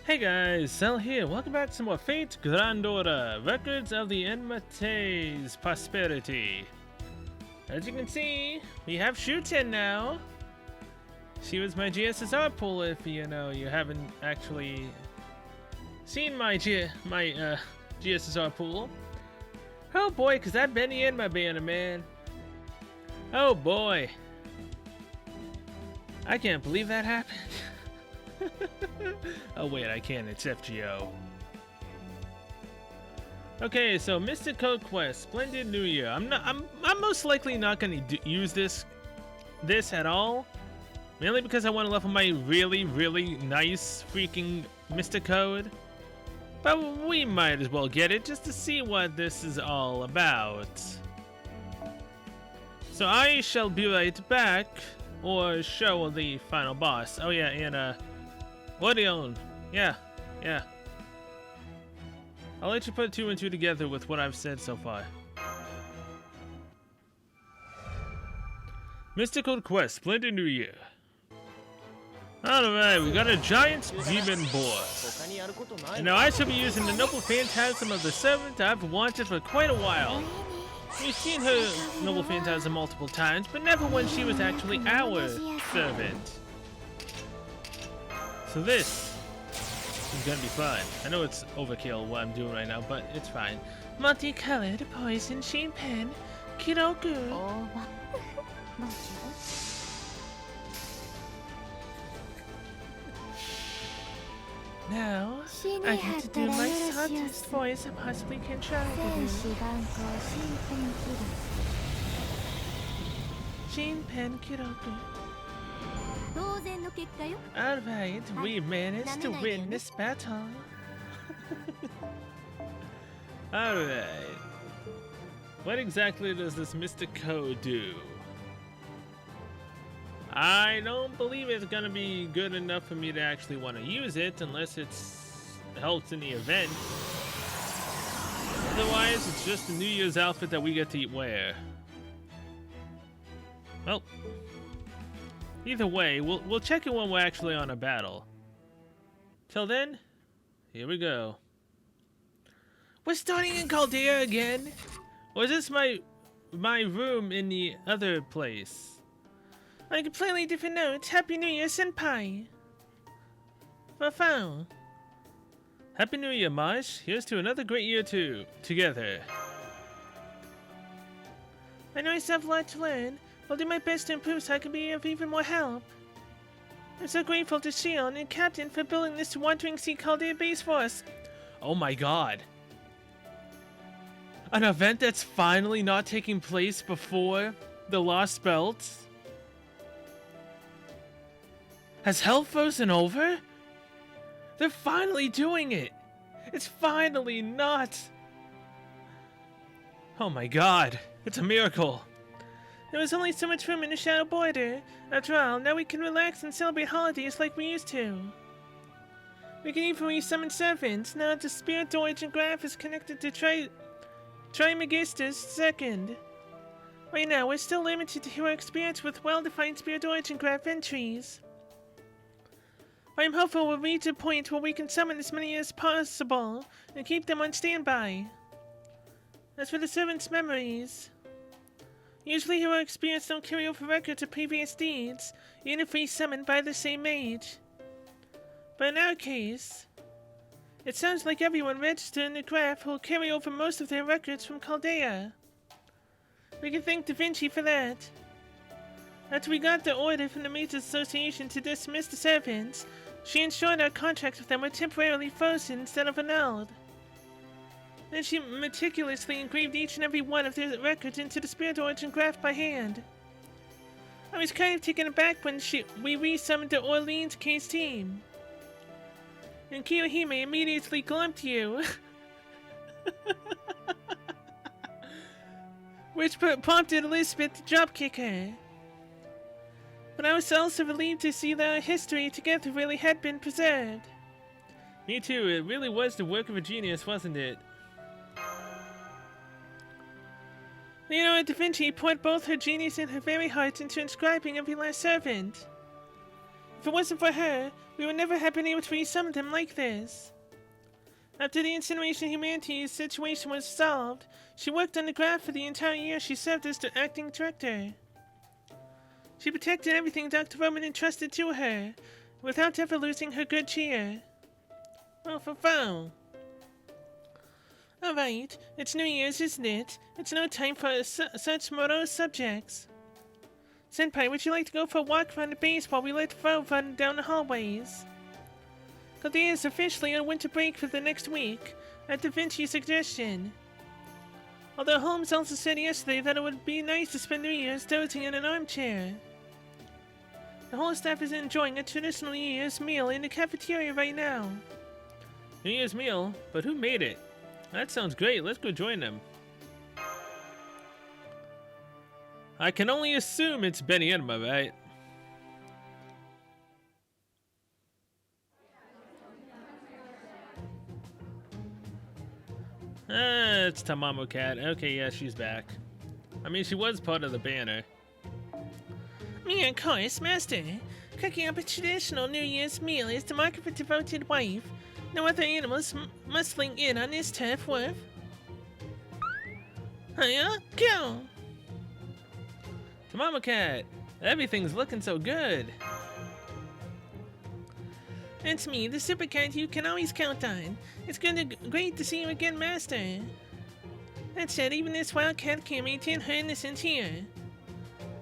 Hey guys, Cell here. Welcome back to some more Fate Grand Order, Records of the Enma-Teis Prosperity. As you can see, we have Shuten now. She was my GSSR pool if you haven't actually seen my GSSR pool. Oh boy, cause that Benny in my banner, man. Oh boy. I can't believe that happened. Oh wait, I can't. It's FGO. Okay, so Mystical Quest, Splendid New Year. I'm most likely not gonna use this at all, mainly because I want to level my really nice freaking Mystic Code. But we might as well get it just to see what this is all about. So I shall be right back, or show the final boss. Oh yeah, and Odeon. Yeah. I'll let you put two and two together with what I've said so far. Mystical Quest, Splendid New Year. Alright, we got a giant demon boar. And now I shall be using the noble phantasm of the servant I've wanted for quite a while. We've seen her noble phantasm multiple times, but never when she was actually our servant. So this is gonna be fun. I know it's overkill what I'm doing right now, but it's fine. Multicolored poison sheen pen, Kiroku. Now, I get to do my softest voice I possibly can try to do. Sheen pen, Kiroku. Alright, we managed to win this battle. Alright. What exactly does this Mystic Code do? I don't believe it's gonna be good enough for me to actually want to use it unless it helps in the event. Otherwise, it's just a New Year's outfit that we get to wear. Well, either way, we'll check it when we're actually on a battle. Till then, here we go. We're starting in Caldea again? Or is this my room in the other place? On a completely different note, Happy New Year, Senpai! Fafao. Happy New Year, Marsh. Here's to another great year together. I know I still have a lot to learn. I'll do my best to improve so I can be of even more help. I'm so grateful to Shion and Captain for building this Wandering Sea Caldea base for us. Oh my god. An event that's finally not taking place before the Lost Belt? Has hell frozen over? They're finally doing it! It's finally not! Oh my god, it's a miracle! There was only so much room in the Shadow Border. After all, now we can relax and celebrate holidays like we used to. We can even resummon servants, now that the Spirit Origin Graph is connected to Trimegistus II. Right now, we're still limited to heroic spirits with well-defined Spirit Origin Graph entries. I am hopeful we'll reach a point where we can summon as many as possible and keep them on standby. As for the servants' memories, usually heroic spirits don't carry over records of previous deeds, even if resummoned by the same mage. But in our case, it sounds like everyone registered in the graph will carry over most of their records from Caldea. We can thank Da Vinci for that. After we got the order from the Mages Association to dismiss the servants, she ensured our contracts with them were temporarily frozen instead of annulled. Then she meticulously engraved each and every one of their records into the Spirit Origin Graph by hand. I was kind of taken aback when we resummoned the Orleans case team. And Kiyohime immediately glumped you. Which prompted Elizabeth to dropkick her. But I was also relieved to see that our history together really had been preserved. Me too, it really was the work of a genius, wasn't it? Leonora da Vinci poured both her genius and her very heart into inscribing every last servant. If it wasn't for her, we would never have been able to resummon them like this. After the incineration of humanity's situation was solved, she worked on the graph for the entire year she served as the acting director. She protected everything Dr. Roman entrusted to her, without ever losing her good cheer. Oh, for fun. Alright, it's New Year's, isn't it? It's no time for such morose subjects. Senpai, would you like to go for a walk around the base while we let the foe run down the hallways? Caldea is officially on winter break for the next week, at Da Vinci's suggestion. Although Holmes also said yesterday that it would be nice to spend New Year's dozing in an armchair. The whole staff is enjoying a traditional New Year's meal in the cafeteria right now. New Year's meal? But who made it? That sounds great. Let's go join them. I can only assume it's Benny Enma, right? It's Tamamo Cat. Okay, yeah, she's back. I mean, she was part of the banner. Me, of course, Master. Cooking up a traditional New Year's meal is the mark of a devoted wife. No other animals muscling in on this turf worth. Hiya, go! Tamamo Cat, everything's looking so good. It's me, the super cat you can always count on. It's great to see you again, Master. That said, even this wild cat can't maintain her innocence here.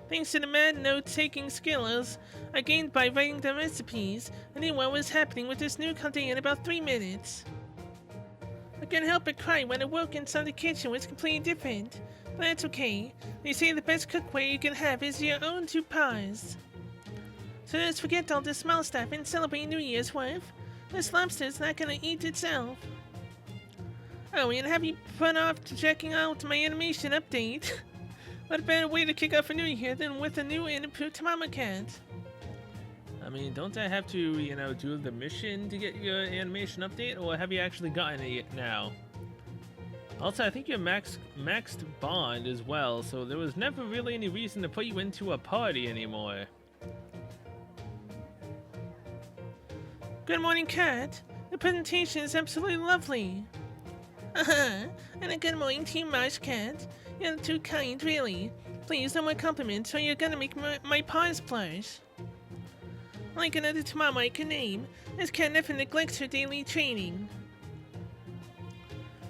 Thanks to the mad note-taking skills I gained by writing the recipes, I knew what was happening with this new Caldea in about 3 minutes. I couldn't help but cry when I woke inside the kitchen was completely different. But that's okay. They say the best cookware you can have is your own 2 paws. So let's forget all the small stuff and celebrate New Year's, wife. This lobster's not gonna eat itself. Oh, and have you put off to checking out my animation update? What better way to kick off a new year than with a new and improved Tamamo Cat? I mean, don't I have to, you know, do the mission to get your animation update, or have you actually gotten it now? Also, I think you're maxed bond as well, so there was never really any reason to put you into a party anymore. Good morning, Cat. The presentation is absolutely lovely. And a good morning to you, Marsh Cat. You're too kind, really. Please, no more compliments, or you're gonna make my paws blush. Like another Tamamo I can name, this cat never neglects her daily training.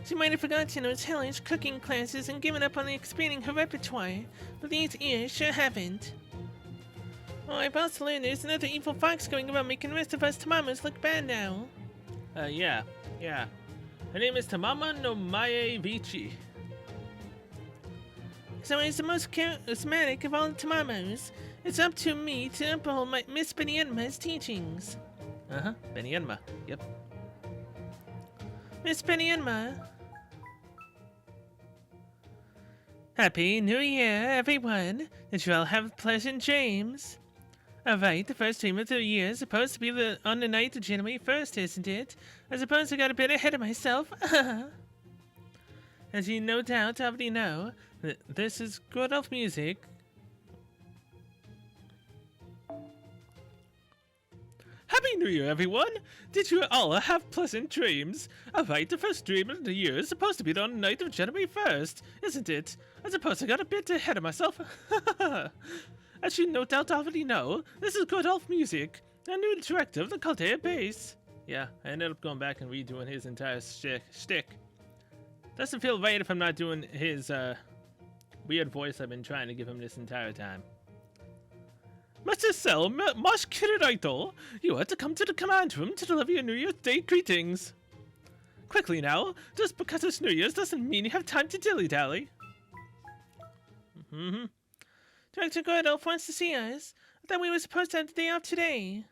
She might have forgotten those hellish cooking classes and given up on expanding her repertoire, but these ears sure haven't. Oh, I've also learned there's another evil fox going around making the rest of us Tamamos look bad now. Yeah. Her name is Tamama no Mae Vici. So as the most charismatic of all the Tamamos, it's up to me to uphold Miss Benny Enma's teachings. Benny Enma, yep. Miss Benny Enma. Happy New Year, everyone. Did you all have pleasant dreams? Alright, the first dream of the year is supposed to be on the night of January 1st, isn't it? I suppose I got a bit ahead of myself. As you no doubt already know, this is good elf music. Happy New Year, everyone! Did you all have pleasant dreams? Alright, the first dream of the year is supposed to be on the night of January 1st, isn't it? I suppose I got a bit ahead of myself. As you no doubt already know, this is good elf music, a new director of the Caldea base. Yeah, I ended up going back and redoing his entire shtick. Doesn't feel right if I'm not doing his weird voice I've been trying to give him this entire time. Mr. Sel, Mosh Kiriraito, you are to come to the command room to deliver your New Year's Day greetings. Quickly now, just because it's New Year's doesn't mean you have time to dilly-dally. Director Gordolf wants to see us. I thought we were supposed to have the day off today.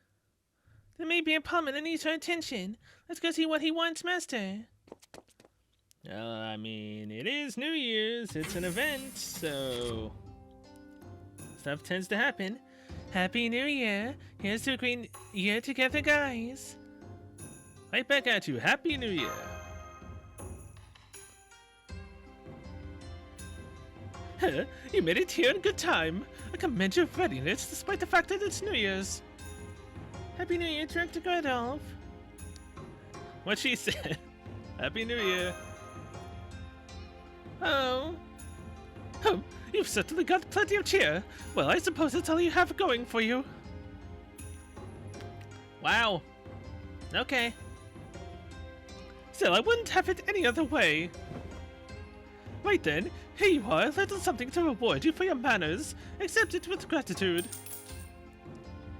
There may be a problem that needs our attention. Let's go see what he wants, Master. I mean, it is New Year's. It's an event, so stuff tends to happen. Happy New Year. Here's to a great year together, guys. Right back at you. Happy New Year. You made it here in good time. I commend your readiness despite the fact that it's New Year's. Happy New Year, Director Gardolph. What she said. Happy New Year. Oh. Oh, you've certainly got plenty of cheer. Well, I suppose that's all you have going for you. Wow. Okay. Still, I wouldn't have it any other way. Right then, here you are, a little something to reward you for your manners. Accept it with gratitude.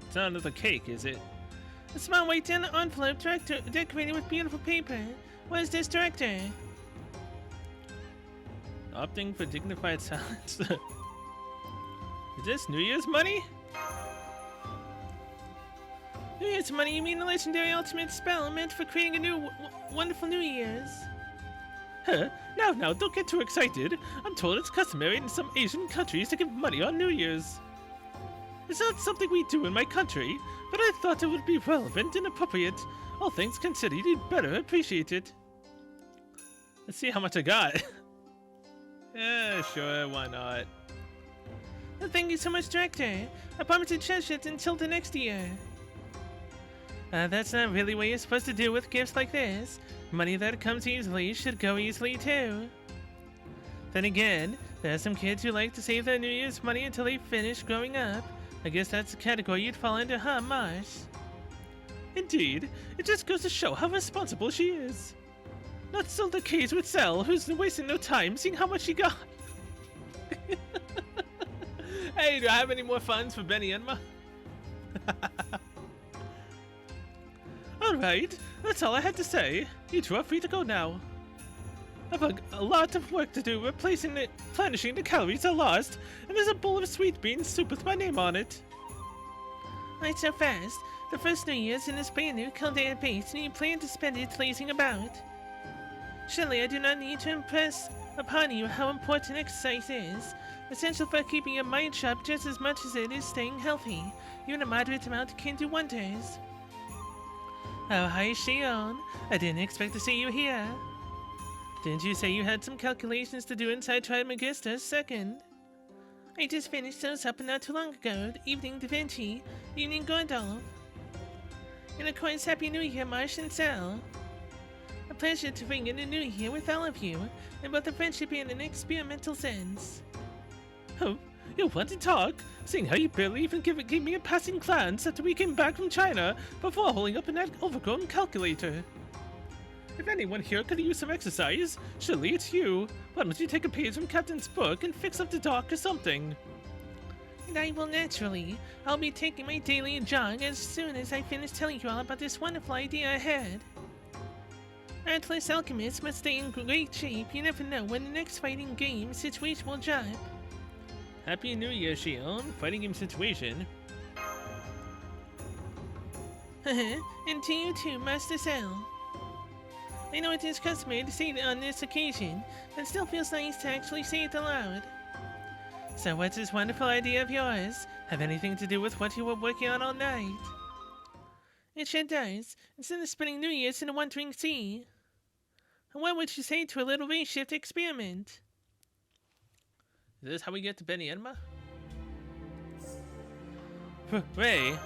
It's not another cake, is it? A small white envelope decorated with beautiful paper. What is this, Director? Opting for dignified silence. Is this New Year's money? New Year's money? You mean the legendary ultimate spell meant for creating a new, wonderful New Year's? Huh? Now, don't get too excited. I'm told it's customary in some Asian countries to give money on New Year's. It's not something we do in my country, but I thought it would be relevant and appropriate. All things considered, you'd better appreciate it. Let's see how much I got. Yeah, sure, why not? Well, thank you so much, Director. I promise to cherish it until the next year. That's not really what you're supposed to do with gifts like this. Money that comes easily should go easily too. Then again, there are some kids who like to save their New Year's money until they finish growing up. I guess that's the category you'd fall under, huh, Marsh? Indeed, it just goes to show how responsible she is. Not so the case with Cell, who's wasting no time seeing how much she got. Hey, do I have any more funds for Benny Enma? Alright, that's all I had to say. You two are free to go now. I've a lot of work to do replenishing the calories I lost, and there's a bowl of sweet bean soup with my name on it. Not so fast. The first New Year's in this brand new Caldea base, and you plan to spend it lazing about. Surely I do not need to impress upon you how important exercise is. Essential for keeping your mind sharp just as much as it is staying healthy. Even a moderate amount can do wonders. Oh, hi, Shion. I didn't expect to see you here. Didn't you say you had some calculations to do inside Trimegista second? I just finished those up not too long ago. Evening Da Vinci, evening Gandalf. And of course, Happy New Year, Marsh and Sal. A pleasure to ring in the new year with all of you, in both a friendship and an experimental sense. Oh, you want to talk? Seeing how you barely even gave me a passing glance after we came back from China before holding up an overgrown calculator. If anyone here could use some exercise, surely it's you. Why don't you take a page from Captain's book and fix up the dock or something? And I will naturally. I'll be taking my daily jog as soon as I finish telling you all about this wonderful idea I had. Artless alchemists must stay in great shape. You never know when the next fighting game situation will drop. Happy New Year, Shion. Fighting game situation. And to you too, Master Cell. I know it is customary to say it on this occasion, but it still feels nice to actually say it aloud. So what's this wonderful idea of yours? Have anything to do with what you were working on all night? It sure does. Instead of spending New Year's in a wandering sea. What would you say to a little race shift experiment? Is this how we get to Benny Enma? Ray.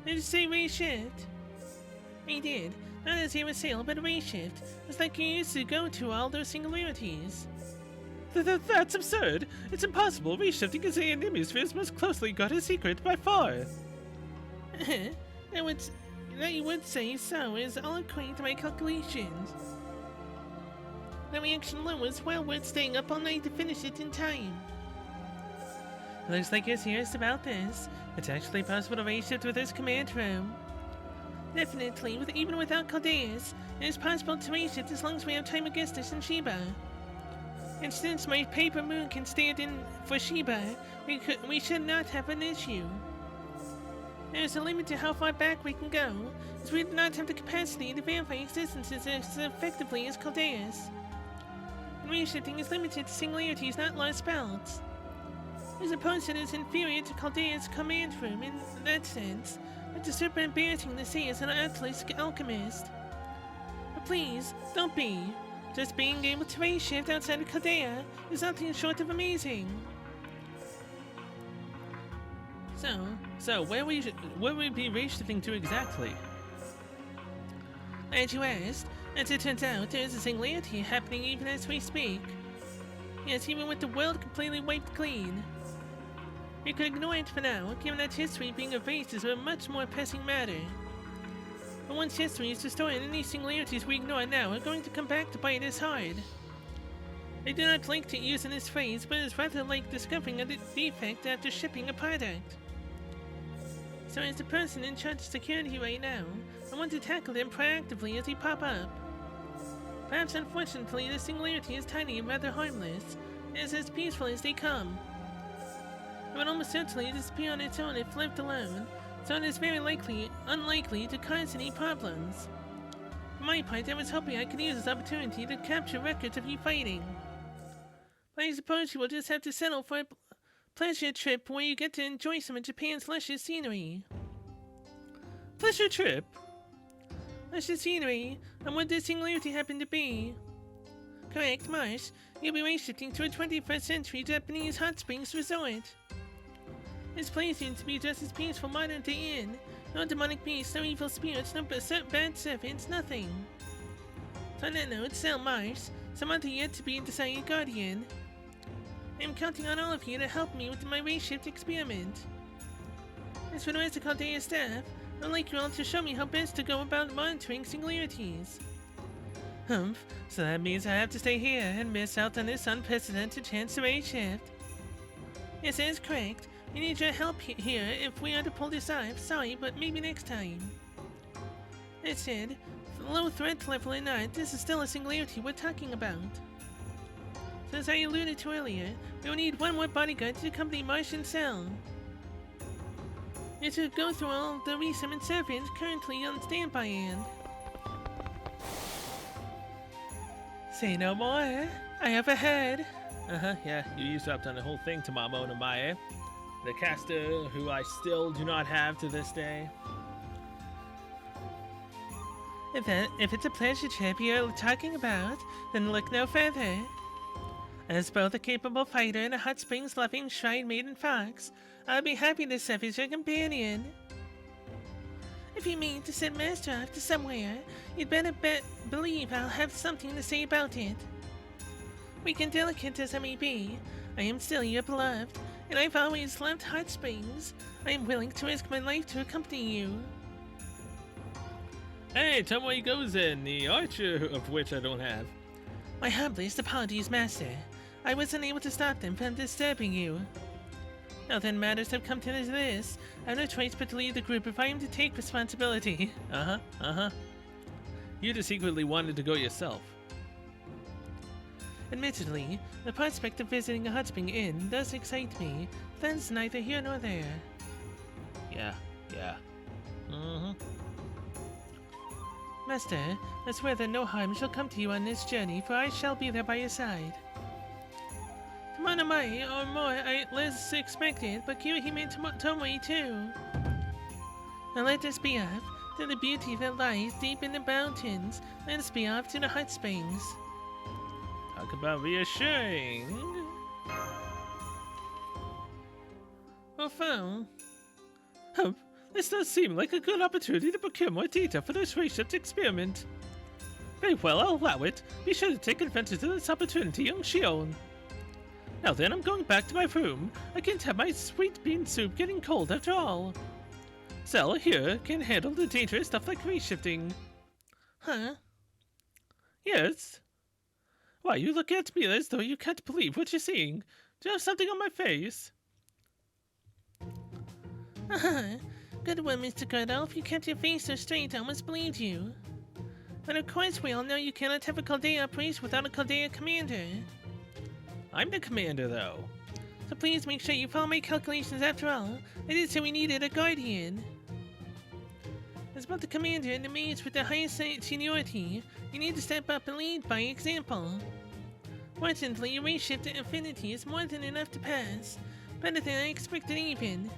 Did you say race shift? I did. Not a zero sail, but a race shift. It's like you used to go to all those singularities. That's absurd. It's impossible. Reshifting is an hemisphere's most closely guarded secret by far. That you would say so is all according to my calculations. The reaction alone was well worth staying up all night to finish it in time. Looks like you're serious about this. It's actually possible to race shift with this command room. Definitely, even without Caldeus, it is possible to race shift as long as we have time Augustus and Sheba. And since my paper moon can stand in for Sheba, we should not have an issue. There is a limit to how far back we can go, as we do not have the capacity to verify existences as effectively as Caldeus. And reshifting is limited to singularities, not lost spells. I suppose it is inferior to Caldeus' command room in that sense, but it's super embarrassing to say as an Atlas alchemist. But please, don't be. Just being able to race shift outside of Caldea is nothing short of amazing. So, So, where would we be race-shifting to exactly? Glad you asked. As it turns out, there is a singularity happening even as we speak. Yes, even with the world completely wiped clean. We could ignore it for now, given that history being erased is a much more pressing matter. But once history is restored, any singularities we ignore now are going to come back to bite us hard. I do not like to use this phrase, but it's rather like discovering a defect after shipping a product. So as the person in charge of security right now, I want to tackle them proactively as they pop up. Perhaps unfortunately the singularity is tiny and rather harmless, and is as peaceful as they come. It would almost certainly disappear on its own if left alone, so it is very unlikely to cause any problems. For my part, I was hoping I could use this opportunity to capture records of you fighting. But I suppose you will just have to settle for a pleasure trip where you get to enjoy some of Japan's luscious scenery. Pleasure trip? Luscious scenery, and what this singularity happen to be. Correct, Marsh. You'll be race-shifting to a 21st century Japanese hot springs resort. This place seems to be just as peaceful modern-day inn. No demonic beasts, no evil spirits, no bad servants, nothing. So on that note, Sal Marsh, Samantha yet to be decided guardian. I am counting on all of you to help me with my race shift experiment. As for the rest of Caldea's staff, I'd like you all to show me how best to go about monitoring singularities. Humph, so that means I have to stay here and miss out on this unprecedented chance to race shift. Yes, that is correct. We need your help here if we are to pull this off. Sorry, but maybe next time. That said, low threat level or not, this is still a singularity we're talking about. So as I alluded to earlier, we will need one more bodyguard to accompany Marsh and Cell. We have to go through all the resummoned servants currently on standby and... Say no more. I have a head. Yeah, you usurped on the whole thing, Tamamo no Mae. The caster who I still do not have to this day. If it's a pleasure trip you're talking about, then look no further. As both a capable fighter and a hot springs loving shrine maiden fox, I'll be happy to serve as your companion. If you mean to send Master off to somewhere, you'd better believe I'll have something to say about it. Weak and delicate as I may be, I am still your beloved, and I've always loved hot springs. I am willing to risk my life to accompany you. Hey, tell me where he goes in, the archer of which I don't have. My humblest apologies, Master. I was unable to stop them from disturbing you. Now then, matters have come to this. I have no choice but to lead the group if I am to take responsibility. You just secretly wanted to go yourself. Admittedly, the prospect of visiting a hot spring inn does excite me, but that's neither here nor there. Yeah. Master, I swear that no harm shall come to you on this journey, for I shall be there by your side. Tomonomai, or more, I less expected, but Kirihime Tomoe too. Now let us be off to the beauty that lies deep in the mountains. Let us be off to the hot springs. Talk about reassuring. Enfin. Humph, this does seem like a good opportunity to procure more data for this race-shift experiment. Very well, I'll allow it. Be sure to take advantage of this opportunity, young Shion. Now then, I'm going back to my room. I can't have my sweet bean soup getting cold after all. Cell here can handle the dangerous stuff like race-shifting. Huh? Yes? Why, you look at me as though you can't believe what you're seeing. Do you have something on my face? Good one, Mr. Gardolf. You kept your face so straight I almost believed you. But of course we all know you cannot have a Caldea operation without a Caldea commander. I'm the commander, though. So please make sure you follow my calculations after all. I did say we needed a guardian. As about the commander and the mage with the highest seniority, you need to step up and lead by example. Fortunately, your race shift to affinity is more than enough to pass. Better than I expected even.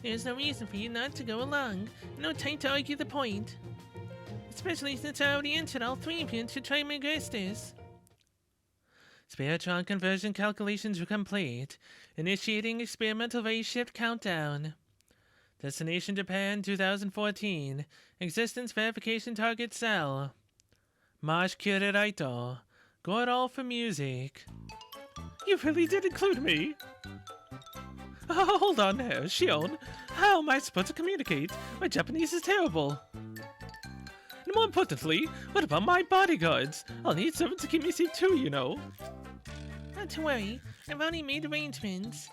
There's no reason for you not to go along, and no time to argue the point. Especially since I already entered all three of you to try my registers. Spiritron conversion calculations are complete. Initiating experimental race shift countdown. Destination Japan 2014. Existence verification target cell. Marsh Kiriraito. Gordall for music. You really did include me. Oh, hold on there, Shion. How am I supposed to communicate? My Japanese is terrible. And more importantly, what about my bodyguards? I'll need someone to keep me safe too, you know. Not to worry, I've already made arrangements.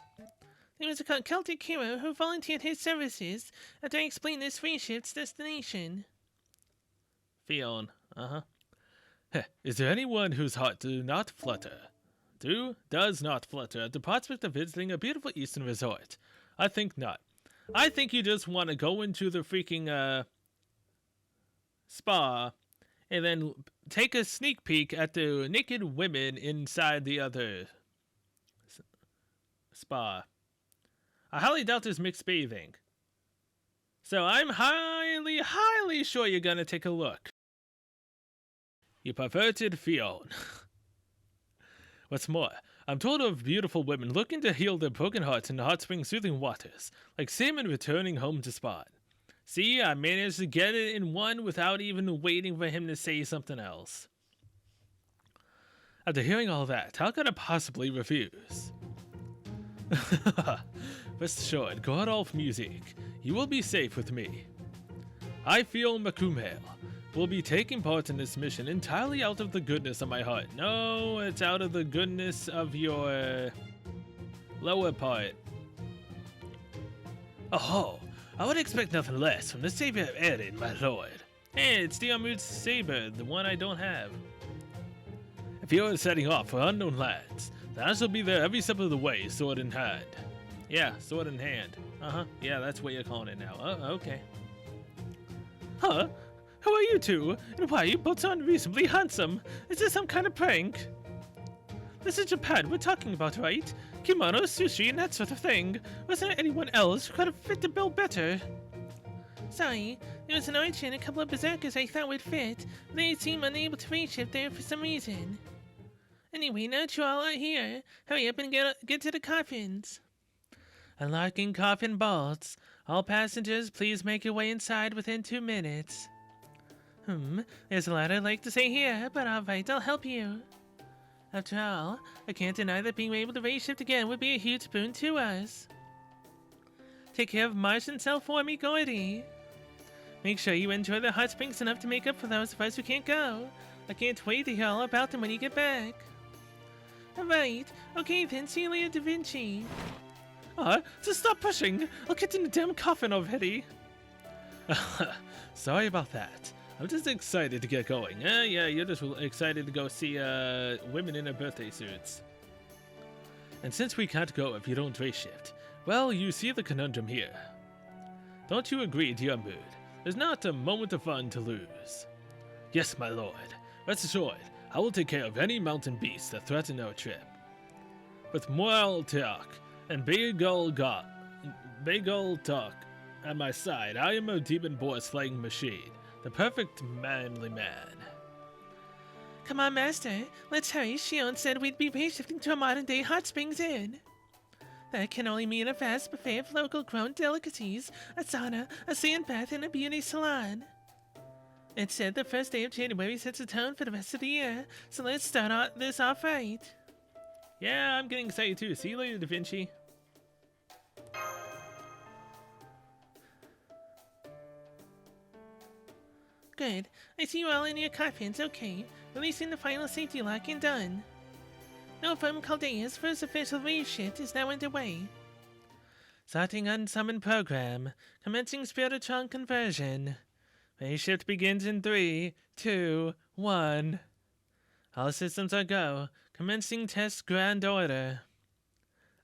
There was a Celtic hero who volunteered his services after I explained this free shift's destination. Fion, Is there anyone whose heart does not flutter at the prospect of visiting a beautiful eastern resort? I think not. I think you just want to go into the freaking spa and then take a sneak peek at the naked women inside the other spa. I highly doubt there's mixed bathing. So I'm highly, highly sure you're gonna take a look. You perverted Fion. What's more, I'm told of beautiful women looking to heal their broken hearts in the hot spring soothing waters, like salmon returning home to spawn. See, I managed to get it in one without even waiting for him to say something else. After hearing all that, how could I possibly refuse? Rest assured, Gordolf Music, you will be safe with me. I feel Makumhale will be taking part in this mission entirely out of the goodness of my heart. No, it's out of the goodness of your lower part. Oh, I would expect nothing less from the savior of Erin, my lord. Hey, it's Diarmu's saber, the one I don't have. If you are setting off for unknown lands, then I shall be there every step of the way, sword in hand. Yeah, sword in hand. Yeah, that's what you're calling it now. Okay. Huh? Who are you two? And why are you both so unreasonably handsome? Is this some kind of prank? This is Japan we're talking about, right? Kimono, sushi, and that sort of thing. Was there anyone else who could have fit the bill better? Sorry, there was an archer and a couple of berserkers I thought would fit, but they seem unable to reshift there for some reason. Anyway, now that you all are here, hurry up and get to the coffins. Unlocking coffin bolts. All passengers, please make your way inside within 2 minutes. There's a lot I'd like to say here, but alright, I'll help you. After all, I can't deny that being able to reshift again would be a huge boon to us. Take care of Marsh and Cell for me, Gordy. Make sure you enjoy the hot springs enough to make up for those of us who can't go. I can't wait to hear all about them when you get back. Alright, okay then, see you later, Da Vinci. Just stop pushing! I'll get in the damn coffin already! Sorry about that. I'm just excited to get going. Yeah, you're just excited to go see women in their birthday suits. And since we can't go if you don't race shift, well, you see the conundrum here. Don't you agree, dear Mood? There's not a moment of fun to lose. Yes, my lord. Rest assured, I will take care of any mountain beasts that threaten our trip. With Moral Teak and Bagel Talk at my side, I am a demon boar slaying machine. The perfect manly man. Come on, Master. Let's hurry. Shion said we'd be reshifting to a modern-day hot springs inn. That can only mean a vast buffet of local-grown delicacies, a sauna, a sand bath, and a beauty salon. It said the first day of January sets the tone for the rest of the year, so let's start this off right. Yeah, I'm getting excited too. See you later, Da Vinci. Good. I see you all in your coffins. Okay. Releasing the final safety lock and done. No firm Caldea's first official reshift is now underway. Starting unsummoned program. Commencing Spiritron conversion. Reshift begins in 3, 2, 1. All systems are go. Commencing test grand order.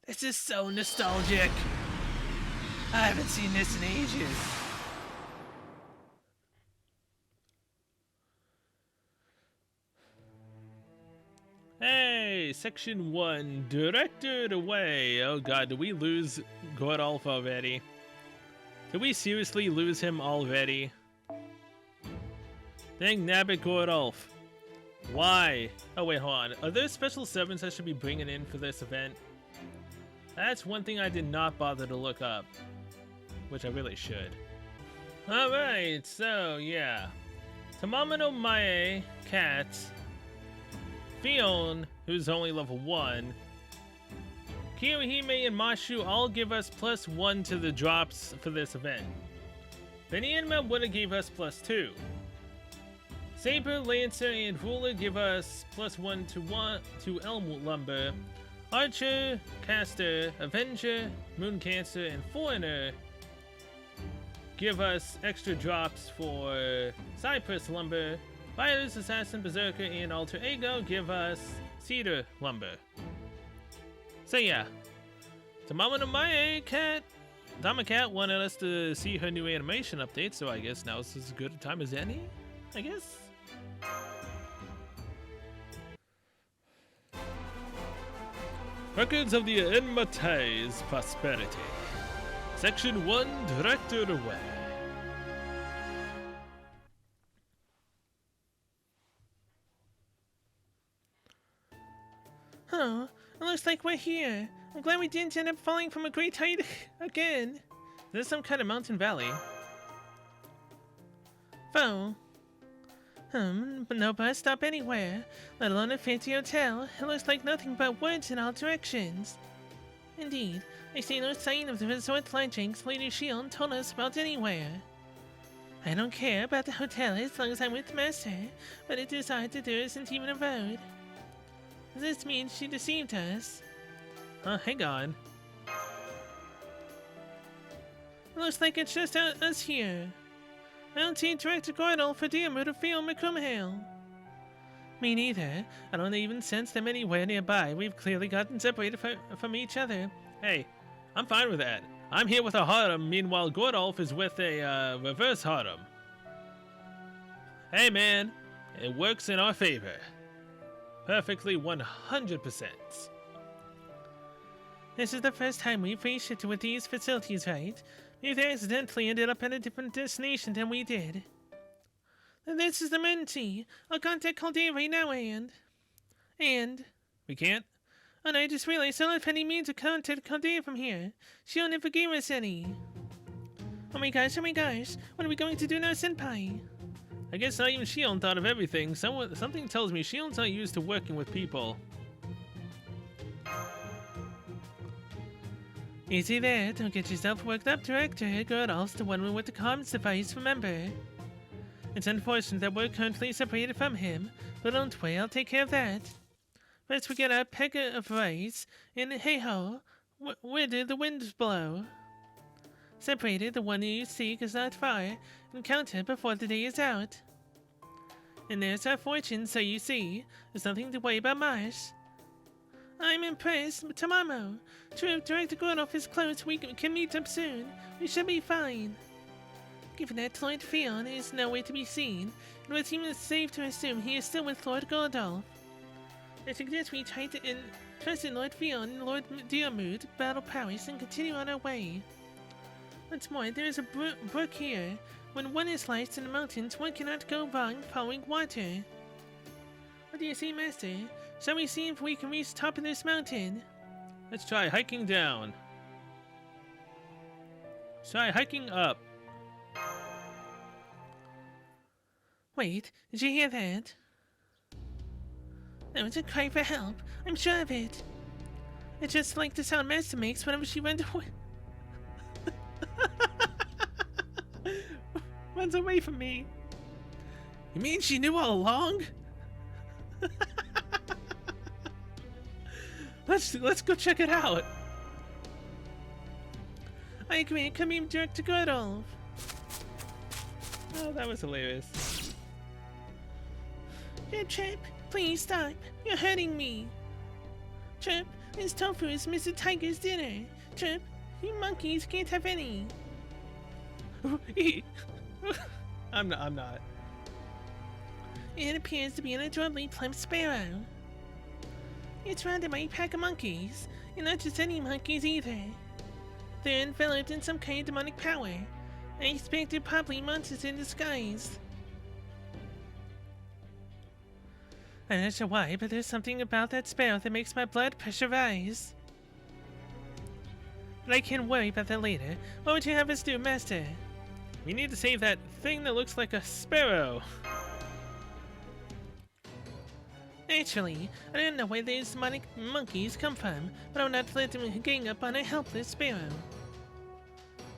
This is so nostalgic. I haven't seen this in ages. Hey, Section 1, directed away. Oh god, did we lose Gordolf already? Did we seriously lose him already? Dang nabbit Gordolf. Why? Oh wait, hold on. Are there special servants I should be bringing in for this event? That's one thing I did not bother to look up. which I really should. Alright, so yeah. Tamamano Mae, Cat, Fion, who's only level 1, Kiyohime and Mashu all give us +1 to the drops for this event. Then Enma would have gave us +2. Saber, Lancer, and Ruler give us +1 to Elm Lumber. Archer, Caster, Avenger, Moon Cancer, and Foreigner give us extra drops for Cypress Lumber. Violet's Assassin, Berserker, and Alter Ego give us Cedar Lumber. So yeah, Tamamano Mae Cat, Damacat wanted us to see her new animation update, so I guess now is as good a time as any, I guess. Records of the Enma-Teis Prosperity. Section 1, Director Away. Oh, it looks like we're here. I'm glad we didn't end up falling from a great height again. This is some kind of mountain valley. Oh. But no bus stop anywhere, let alone a fancy hotel. It looks like nothing but woods in all directions. Indeed, I see no sign of the resort lodgings Lady Shield told us about anywhere. I don't care about the hotel as long as I'm with the Master, but it is odd that there isn't even a road. This means she deceived us. Hang on. It looks like it's just us here. I don't see Director Gordel for Diarmuid or Fion McCumhale. Me neither. I don't even sense them anywhere nearby. We've clearly gotten separated from each other. Hey, I'm fine with that. I'm here with a harem, meanwhile Gordolf is with a reverse harem. Hey man, it works in our favor. Perfectly 100%. This is the first time we've reached with these facilities, right? We've accidentally ended up at a different destination than we did. Then this is the emergency. I'll contact Caldera right now, and... We can't? And I just realized I don't have any means of contact Caldera from here. She'll never give us any. Oh my gosh, what are we going to do now, Senpai? I guess not even Shion thought of everything. Something tells me Shion's not used to working with people. Easy there, don't get yourself worked up, Director. Gordolf's the one with the comms device, remember? It's unfortunate that we're currently separated from him, but don't worry, I'll take care of that. First we get our peck of rice, and hey-ho, where did the wind blow? Separated, the one you seek is not far, encounter before the day is out. And there's our fortune, so you see, there's nothing to worry about much. I'm impressed, Tamamo. True, if Director Gordolf is close, we can meet up soon. We should be fine. Given that Lord Fion is nowhere to be seen, it would seem safe to assume he is still with Lord Gordolf. I suggest we try to trust in Lord Fion and Lord Diarmuid, battle Paris, and continue on our way. What's more, there is a brook here. When one is lost in the mountains, one cannot go wrong following water. What do you say, Master? Shall we see if we can reach the top of this mountain? Let's try hiking down. Let's try hiking up. Wait, did you hear that? That was a cry for help. I'm sure of it. It's just like the sound Master makes whenever she runs away. Runs away from me. You mean she knew all along? Let's go check it out. I agree. Come here, Director Gordolf. Oh, that was hilarious. Chip, please stop. You're hurting me. Chip, this tofu is Mr. Tiger's dinner. Chip, you monkeys can't have any. I'm not. It appears to be an adorably plump sparrow. It's surrounded by a pack of monkeys, and not just any monkeys either. They're enveloped in some kind of demonic power. I expect they're probably monsters in disguise. I'm not sure why, but there's something about that sparrow that makes my blood pressure rise. But I can worry about that later. What would you have us do, Master? We need to save that thing that looks like a sparrow. Actually, I don't know where these demonic monkeys come from, but I will not let them gang up on a helpless sparrow.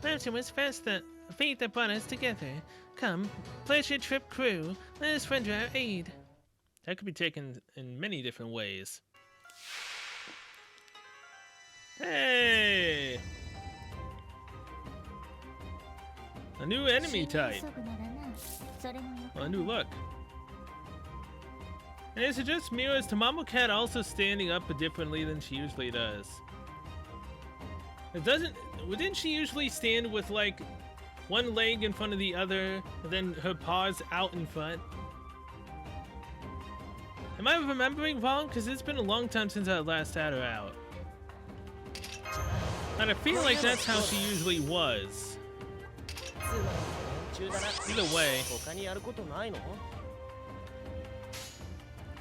Perhaps it was fate that brought us together. Come, pleasure trip crew, let us render our aid. That could be taken in many different ways. Hey! A new enemy type. Well, a new look. And is it just me, or is Tamamo Cat also standing up differently than she usually does? Wouldn't she usually stand with like one leg in front of the other, and then her paws out in front? Am I remembering wrong? Because it's been a long time since I last had her out. And I feel like that's how she usually was. Either way.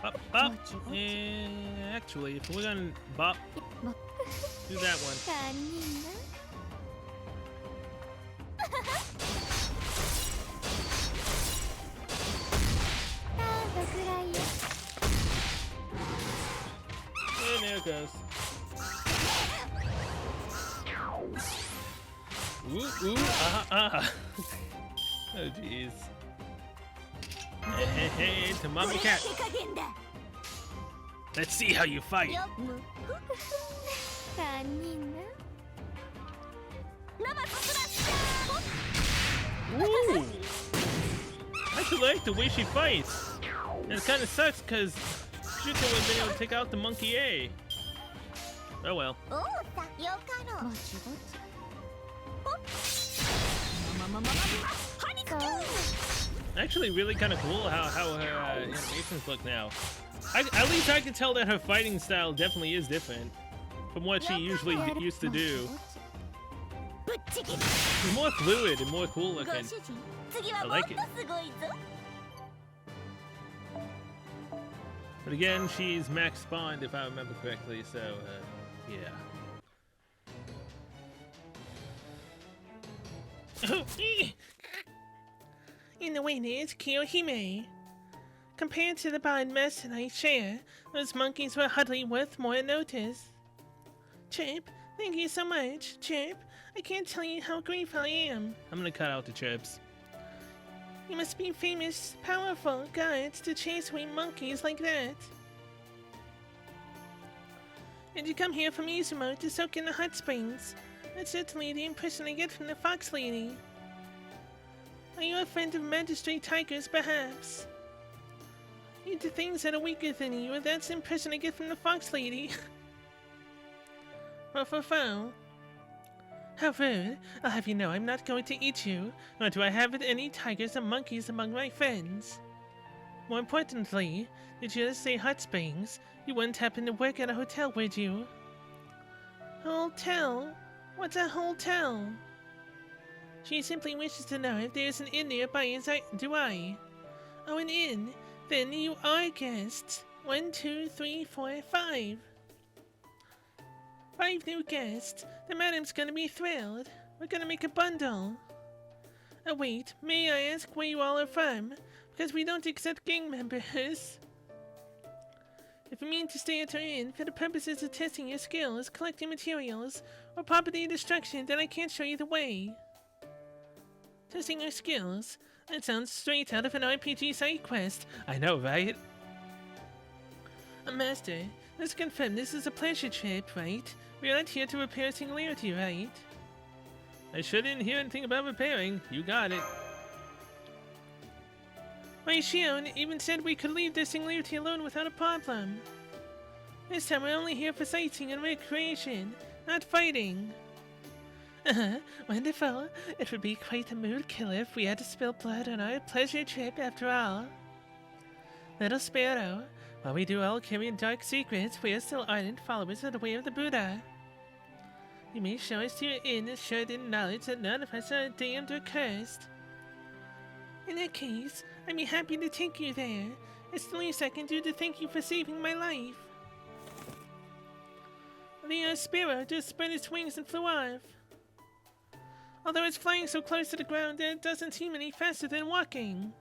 Bop. Actually, if we're gonna bop, do that one. And there it goes. Ooh, ah. Oh, jeez. Hey, Tamamo Cat. Let's see how you fight. Ooh. I actually like the way she fights. And it kind of sucks because Shuko would have been able to take out the monkey A. Oh well. Actually, really kind of cool how her animations look now. At least I can tell that her fighting style definitely is different from what she usually used to do. It's more fluid and more cool looking. I like it. But again, she's max spawned if I remember correctly, so yeah. In the way is Kiyohime. Compared to the bond mess that I share, those monkeys were hardly worth more notice. Chirp, thank you so much. Chirp, I can't tell you how grateful I am. I'm gonna cut out the chirps. You must be famous, powerful gods to chase away monkeys like that. And you come here from Izumo to soak in the hot springs. That's certainly the impression I get from the fox lady. Are you a friend of Magistrate Tigers, perhaps? You do things that are weaker than you, and that's the impression I get from the fox lady. Fo. How rude. I'll have you know I'm not going to eat you, nor do I have any tigers or monkeys among my friends. More importantly, did you just say hot springs? You wouldn't happen to work at a hotel, would you? Hotel? What's a hotel? She simply wishes to know if there's an inn nearby, as do I. Oh, an inn? Then you are guests. 1, 2, 3, 4, 5. 5 new guests. The madam's gonna be thrilled. We're gonna make a bundle. Oh wait, may I ask where you all are from? Because we don't accept gang members. If you mean to stay at our inn for the purposes of testing your skills, collecting materials, or property destruction, then I can't show you the way. Testing your skills? That sounds straight out of an RPG side quest. I know, right? Master, let's confirm this is a pleasure trip, right? We're not here to repair Singularity, right? I shouldn't hear anything about repairing. You got it. My Shion even said we could leave the Singularity alone without a problem. This time we're only here for sightseeing and recreation, not fighting. Wonderful. It would be quite a mood killer if we had to spill blood on our pleasure trip after all. Little Sparrow, while we do all carry dark secrets, we are still ardent followers of the way of the Buddha. You may show us to your inn assured in knowledge that none of us are damned or cursed. In that case, I'd be happy to take you there. It's the least I can do to thank you for saving my life. The sparrow just spread its wings and flew off. Although it's flying so close to the ground that it doesn't seem any faster than walking.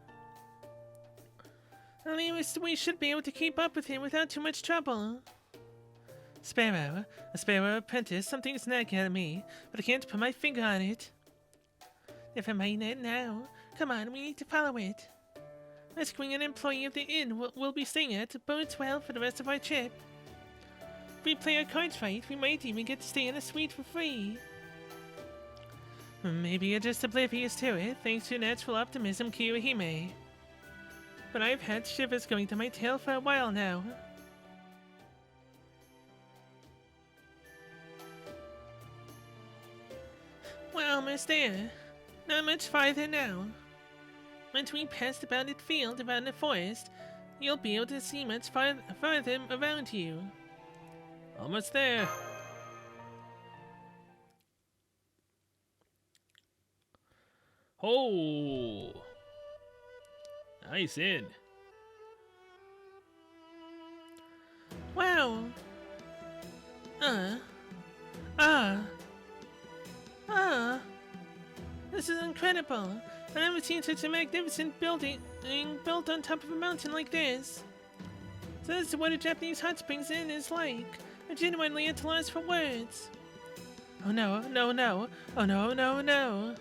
At least we should be able to keep up with him without too much trouble. Sparrow, a sparrow apprentice, something's nagging at me, but I can't put my finger on it. Never mind that now. Come on, we need to follow it. Rescuing an employee of the inn we'll be staying at bodes well for the rest of our trip. If we play our cards right, we might even get to stay in a suite for free. Maybe you're just oblivious to it, thanks to natural optimism, Kiyohime. But I've had shivers going down my tail for a while now. We're almost there. Not much farther now. Once we pass the bounded field around the forest, you'll be able to see much farther around you. Almost there. Oh, nice inn. Wow. This is incredible. I've never seen such a magnificent building built on top of a mountain like this. So this is what a Japanese hot springs inn is like. I'm genuinely at a loss for words. Oh no, no, no. Oh no, no, no.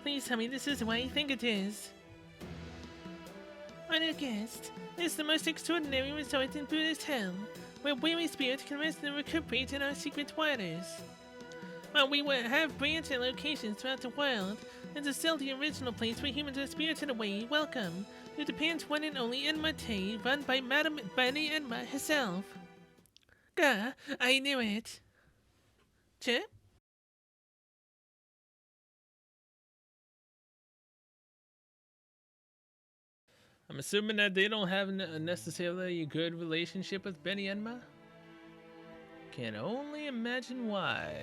Please tell me this is what you think it is. Honored guest, this is the most extraordinary resort in Buddhist hell, where weary spirits can rest and recuperate in our secret waters. While we will have branch locations throughout the world, this is still the original place where humans are spirited away. Welcome to Japan's one and only Enma-Teis, run by Madame Bunny Enma herself. Gah, I knew it. Chip? I'm assuming that they don't have necessarily a good relationship with Benny Enma? Can only imagine why.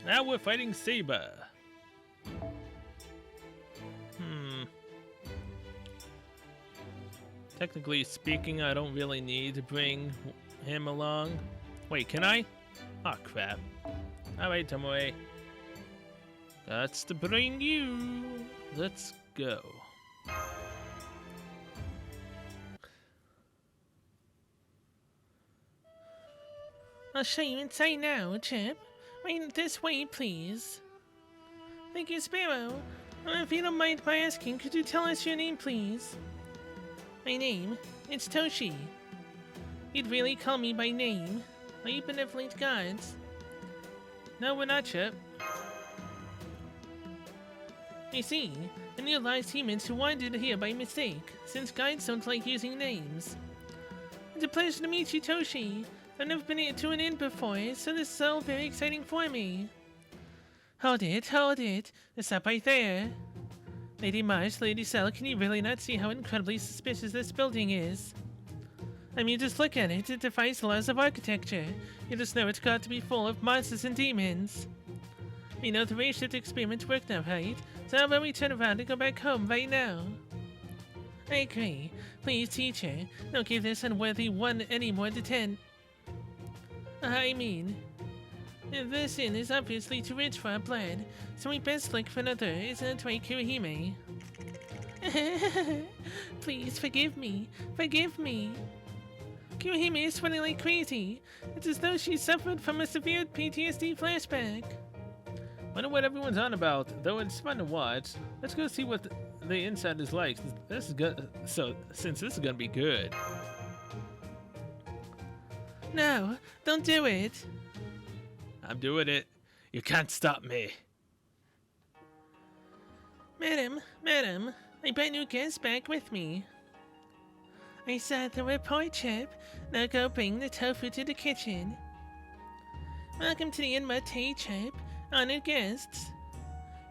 Now we're fighting Saber. Technically speaking, I don't really need to bring him along. Wait, can I? Oh crap. Alright, Tomoe. That's to bring you. Let's go. I'll show you inside now, Chip. Right this way, please. Thank you, Sparrow. If you don't mind my asking, could you tell us your name, please? My name? It's Toshi. You'd really call me by name? Are you benevolent gods? No, we're not, Chip. I see. And you realized humans who wandered here by mistake, since guides don't like using names. It's a pleasure to meet you, Toshi. I've never been to an inn before, so this is all very exciting for me. Hold it, hold it. Stop right there. Lady Marsh, Lady Cell, can you really not see how incredibly suspicious this building is? I mean, just look at it. It defies the laws of architecture. You just know it's got to be full of monsters and demons. We know the ray-shift experiment worked now, right? So how about we turn around and go back home right now? I agree. Please, teacher, don't give this unworthy one any more to tend. I mean, this inn is obviously too rich for our blood, so we best look for another, isn't it right, Kurohime? Please, forgive me. Forgive me. Kurohime is sweating like crazy. It's as though she suffered from a severe PTSD flashback. Wonder what everyone's on about, though it's fun to watch. Let's go see what the inside is like. This is good. So, since this is gonna be good. No, don't do it. I'm doing it. You can't stop me. Madam, I brought new guests back with me. I saw the report, Chip. Now go bring the tofu to the kitchen. Welcome to the Enma-Teis, Chip. Honored guests.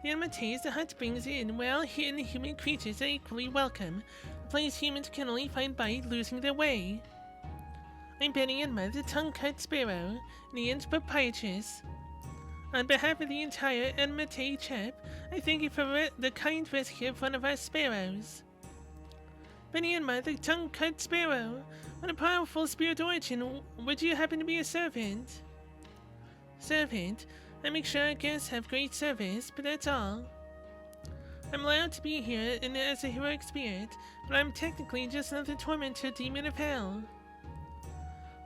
The Enma-Teis, the hot springs inn, where all hidden human creatures are equally welcome. A place humans can only find by losing their way. I'm Benny Enma, the tongue-cut sparrow, the inn's proprietress. On behalf of the entire Enma-Teis, Chip, I thank you for the kind rescue of one of our sparrows. Benny Enma, the tongue-cut sparrow. What a powerful spirit origin. Would you happen to be a servant? Servant? I make sure our guests have great service, but that's all. I'm allowed to be here and as a heroic spirit, but I'm technically just another tormentor demon of hell.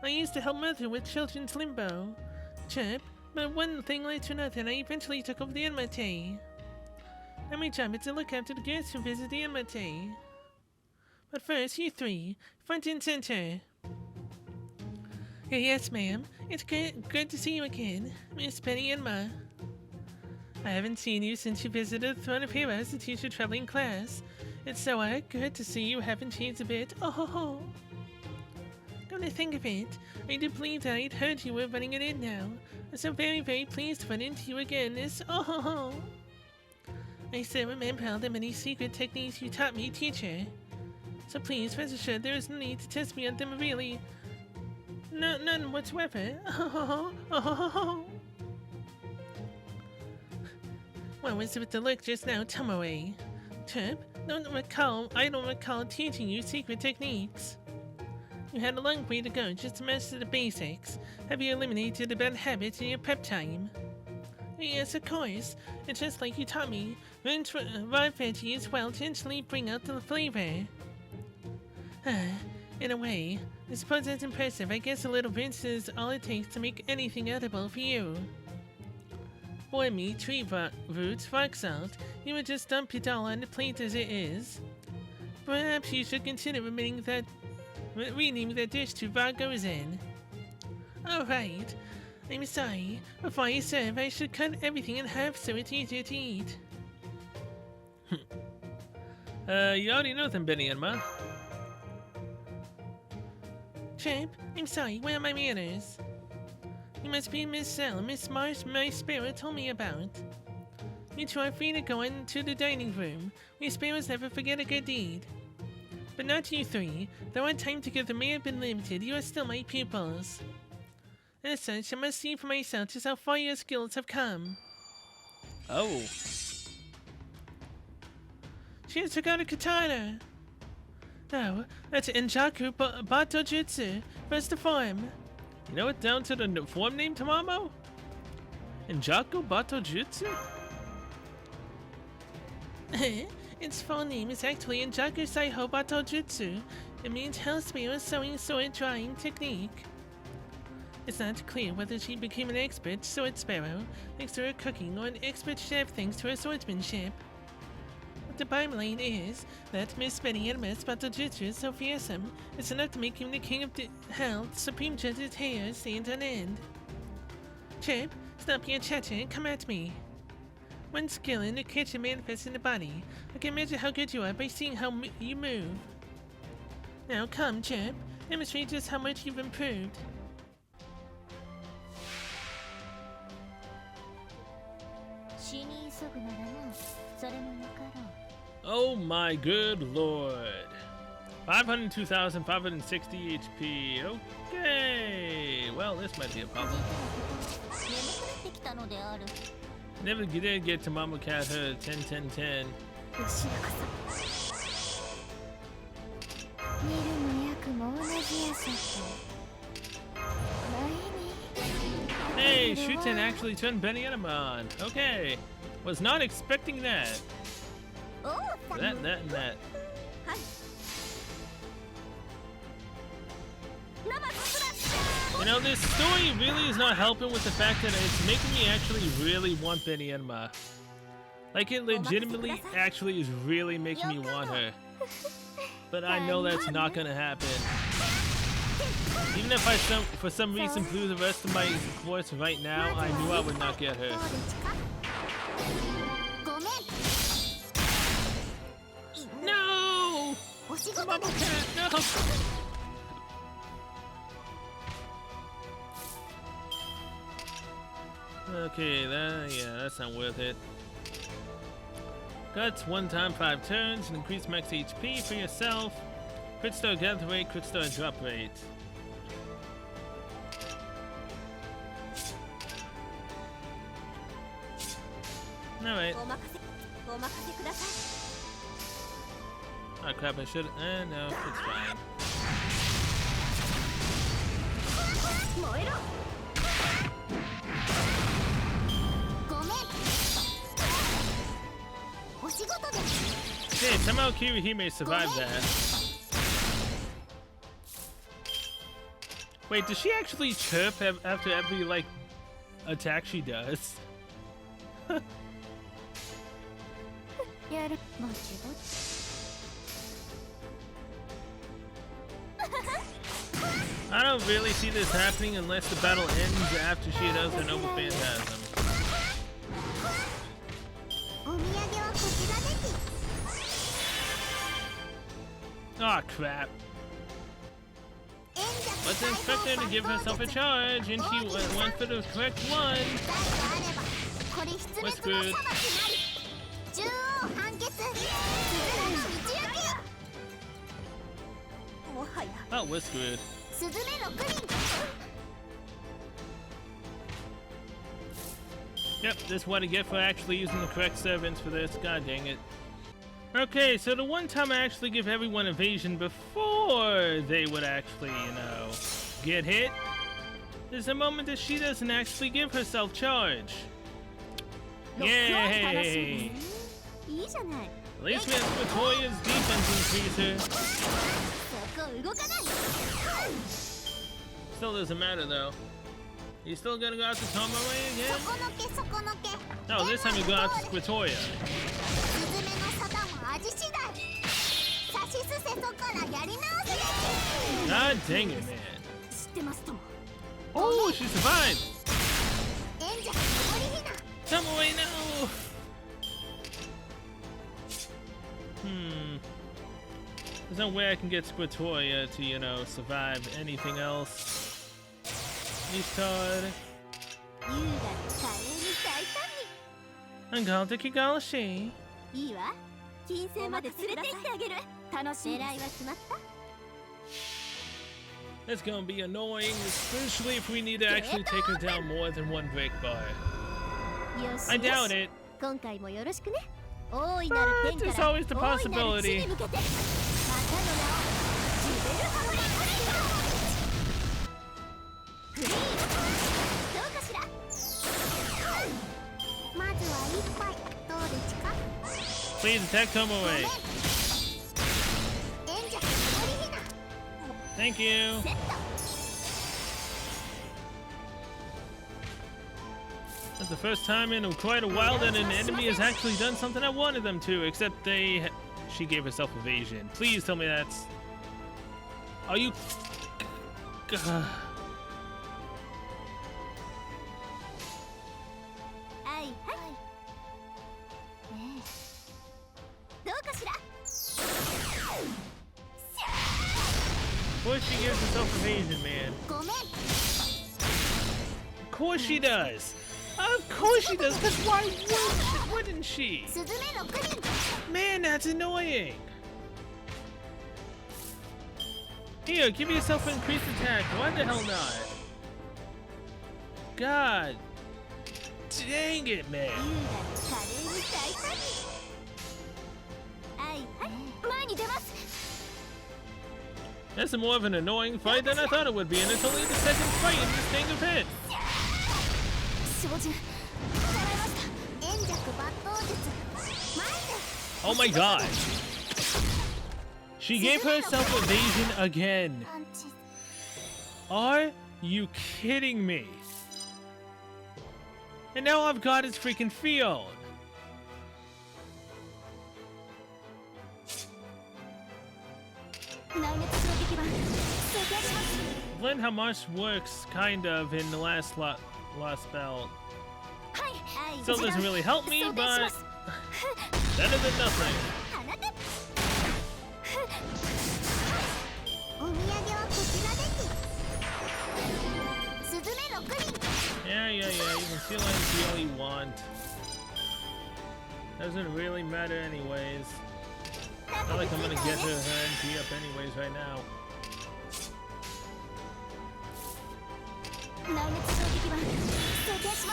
I used to help Mother with children's limbo. Chirp, but one thing led to another and I eventually took over the Enma-Teis. Now my job is to look after the guests who visit the Enma-Teis. But first, you three, front and center. Yes, ma'am. It's good to see you again, Miss Benny Enma. I haven't seen you since you visited the Throne of Heroes to teach your traveling class. It's so good to see you haven't changed a bit. Oh, come to think of it, I do believe that I'd heard you were running it in now. I'm so very, very pleased to run into you again, Miss. Oh, I still remember all the many secret techniques you taught me, teacher. So please, rest assured there is no need to test me on them, really. None whatsoever. What was it with the look just now, Tomoe? Chirp, I don't recall teaching you secret techniques. You had a long way to go just to master the basics. Have you eliminated the bad habits in your prep time? Yes, of course. It's just like you taught me. Raw veggies well to instantly bring out the flavor. In a way, I suppose that's impressive. I guess a little rinse is all it takes to make anything edible for you. Boy meat, tree roots, rock salt. You would just dump it all on the plate as it is. Perhaps you should consider renaming that dish to raw gozen. Alright. I'm sorry. Before I serve, I should cut everything in half so it's easier to eat. You already know them, Benny Enma. Chirp, I'm sorry, where are my manners? You must be Miss Cell, Miss Marsh, my spirit told me about. You two are free to go into the dining room. We sparrows never forget a good deed. But not you three. Though our time together may have been limited, you are still my pupils. As such, I must see for myself just how far your skills have come. Oh. She has took out a katana. No, that's Enjaku Bato Jutsu, first form. You know it down to the form name, Tamamo? Enjaku Bato Jutsu? Its full name is actually Enjaku Saiho Bato Jutsu. It means Hell Sparrow sewing sword drawing technique. It's not clear whether she became an expert sword sparrow thanks to her cooking or an expert chef thanks to her swordsmanship. The bottom line is that Miss Benny Enma's Bato Jutsu is so fearsome, it's enough to make him the king of hell, supreme judge's hair stand on end. Chirp, stop your chatter and come at me. One skill in the kitchen manifests in the body. I can measure how good you are by seeing how you move. Now come, Chirp, demonstrate just how much you've improved. Oh my good lord. 502,560 HP. Okay. Well, this might be a problem. Never did get to Mama Cat her 10-10-10. Hey, Shuten actually turned Benny Enma on. Okay. Was not expecting that. That, and that. You know, this story really is not helping with the fact that it's making me actually really want Benny Enma. Like, it legitimately actually is really making me want her. But I know that's not gonna happen. Even if I for some reason blew the rest of my course right now, I knew I would not get her. No! Mama Cat, no! Okay, that's not worth it. Guts 1 time 5 turns and increase max HP for yourself. Crit star gather rate, crit star drop rate. Alright. Oh crap, I should. No, it's fine. Okay, somehow Kirihime survived that. Wait, does she actually chirp after every, like, attack she does? I don't really see this happening unless the battle ends after she does her Noble Phantasm. Aw, crap. Let's expect her to give herself a charge, and she went for the correct one. We're screwed. Oh, we're screwed. Yep, this is what I get for actually using the correct servants for this. God dang it. Okay, so the one time I actually give everyone evasion before they would actually, you know, get hit, is the moment that she doesn't actually give herself charge. Yay! At least we have Victoria's defense increaser. Still doesn't matter though. You still gonna go out to Tomoe again? No, this time you go out to Squitoya. God dang it, man. Oh, she survived! Tomoe, no! There's no way I can get Squitoya to, you know, survive anything else. Ishtar. I'm going to Kigalashi. That's gonna be annoying, especially if we need to actually take her down more than one break bar. I doubt it. But there's always the possibility. Please attack Tomoe. Thank you. That's the first time in quite a while that an enemy has actually done something I wanted them to, except she gave herself evasion. Please tell me that's... Are you... Of course she gives herself evasion, man. Of course she does. Of course she does, because why wouldn't she? Man, that's annoying. Here, give yourself an increased attack. Why the hell not? God. Dang it, man. That's more of an annoying fight than I thought it would be, and it's only the second fight in this thing of hit. Oh my god. She gave herself evasion again. Are you kidding me? And now I've got his freaking field. Learned how Marsh works, kind of, in the last belt. Still doesn't really help me, but better than nothing. Yeah, you can feel like all you want. Doesn't really matter anyways. Not like I'm gonna get her NP up anyways right now.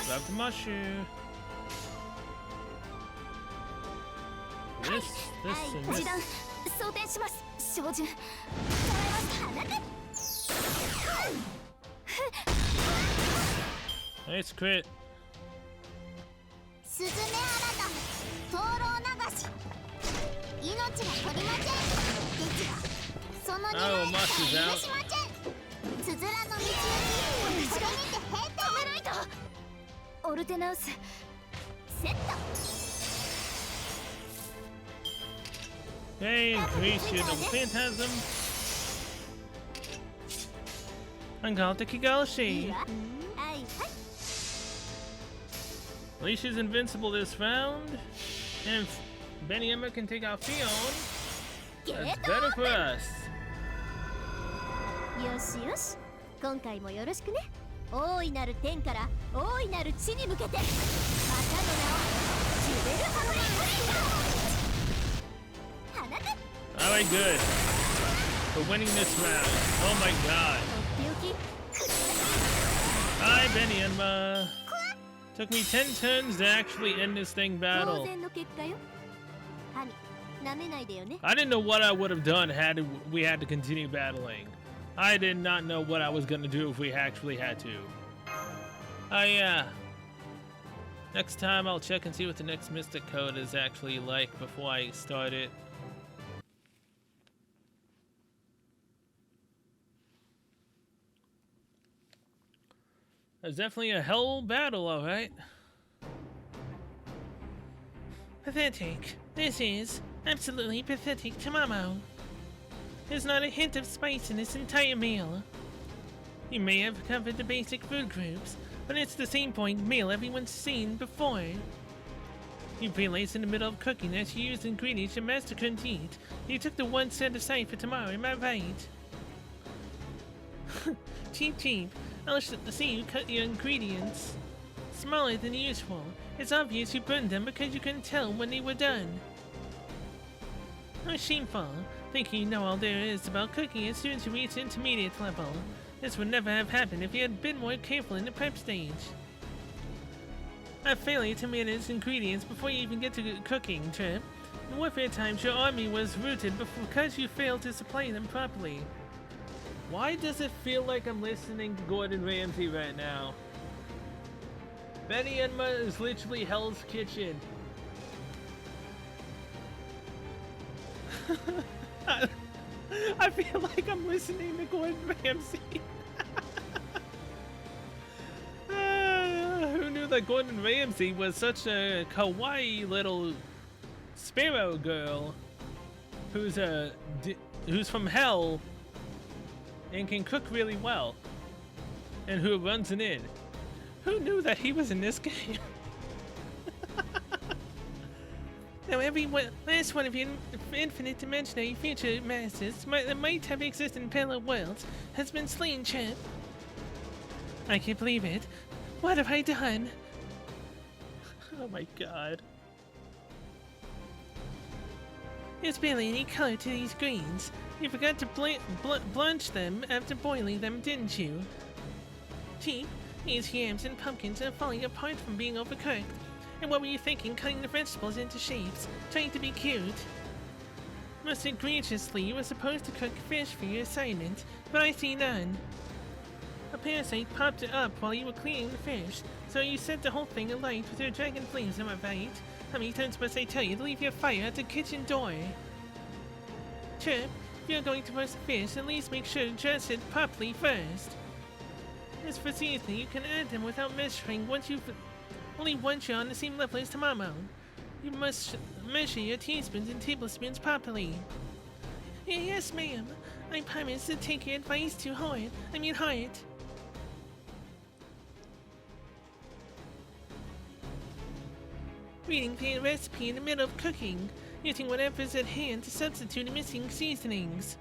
Grab the mushroom. This and 時 this. 短装填します照準捉えました放て Nice crit. スズメ改め灯籠流し命が取りませんですがその願いが許しませんつづらの道行き後ろ見て閉店止めないとオルテナウスセット Okay, increase your double phantasm. Uncalled to いい Kigalshi. わはいはい Leisha's invincible this round. And if Benny Emma can take out Fion, ゲー that's ト better for us. よしよし今回もよろしくね大いなる天から大いなる地に向けてまたの名をジュベルハロウィン放て Alright, good. We're winning this round. Oh my god. とっておき Hi, Benny Emma. Took me 10 turns to actually end this thing 当 battle. 然の結果よハニなめないでよね I didn't know what I would have done had we had to continue battling. I did not know what I was gonna do if we actually had to. Oh yeah. Next time I'll check and see what the next Mystic Code is actually like before I start it. There's definitely a hell battle, alright. Pathetic. This is absolutely pathetic, Tamamo. There's not a hint of spice in this entire meal. You may have covered the basic food groups, but it's the same point meal everyone's seen before. You realized in the middle of cooking that you used ingredients your master couldn't eat. You took the one set aside for tomorrow, am I right? Cheap. I'll see you cut your ingredients. Smaller than usual. It's obvious you burned them because you couldn't tell when they were done. How shameful. Thinking you know all there is about cooking as soon as you reach intermediate level. This would never have happened if you had been more careful in the prep stage. A failure to manage ingredients before you even get to cooking, Trip. In warfare times, your army was routed because you failed to supply them properly. Why does it feel like I'm listening to Gordon Ramsay right now? Benny Enma is literally Hell's Kitchen. I feel like I'm listening to Gordon Ramsay. Who knew that Gordon Ramsay was such a kawaii little sparrow girl who's from Hell and can cook really well, and who runs an inn? Who knew that he was in this game? Now, last one of your infinite dimensionary future masters that might have existed in parallel worlds has been slain, Chip. I can't believe it. What have I done? Oh my god. There's barely any color to these greens. You forgot to blanch them after boiling them, didn't you? Cheap. These yams and pumpkins are falling apart from being overcooked. And what were you thinking cutting the vegetables into shapes, trying to be cute? Most egregiously, you were supposed to cook fish for your assignment, but I see none. A parasite popped it up while you were cleaning the fish, so you set the whole thing alight with your dragon flames, am I right? How many times must I tell you to leave your fire at the kitchen door? Chirp, if you're going to roast the fish, at least make sure to dress it properly first. As for seasoning, you can add them without measuring only once you're on the same level as Tamamo. You must measure your teaspoons and tablespoons properly. Yes, ma'am. I promise to take your advice to heart. Reading the recipe in the middle of cooking, using whatever's at hand to substitute the missing seasonings.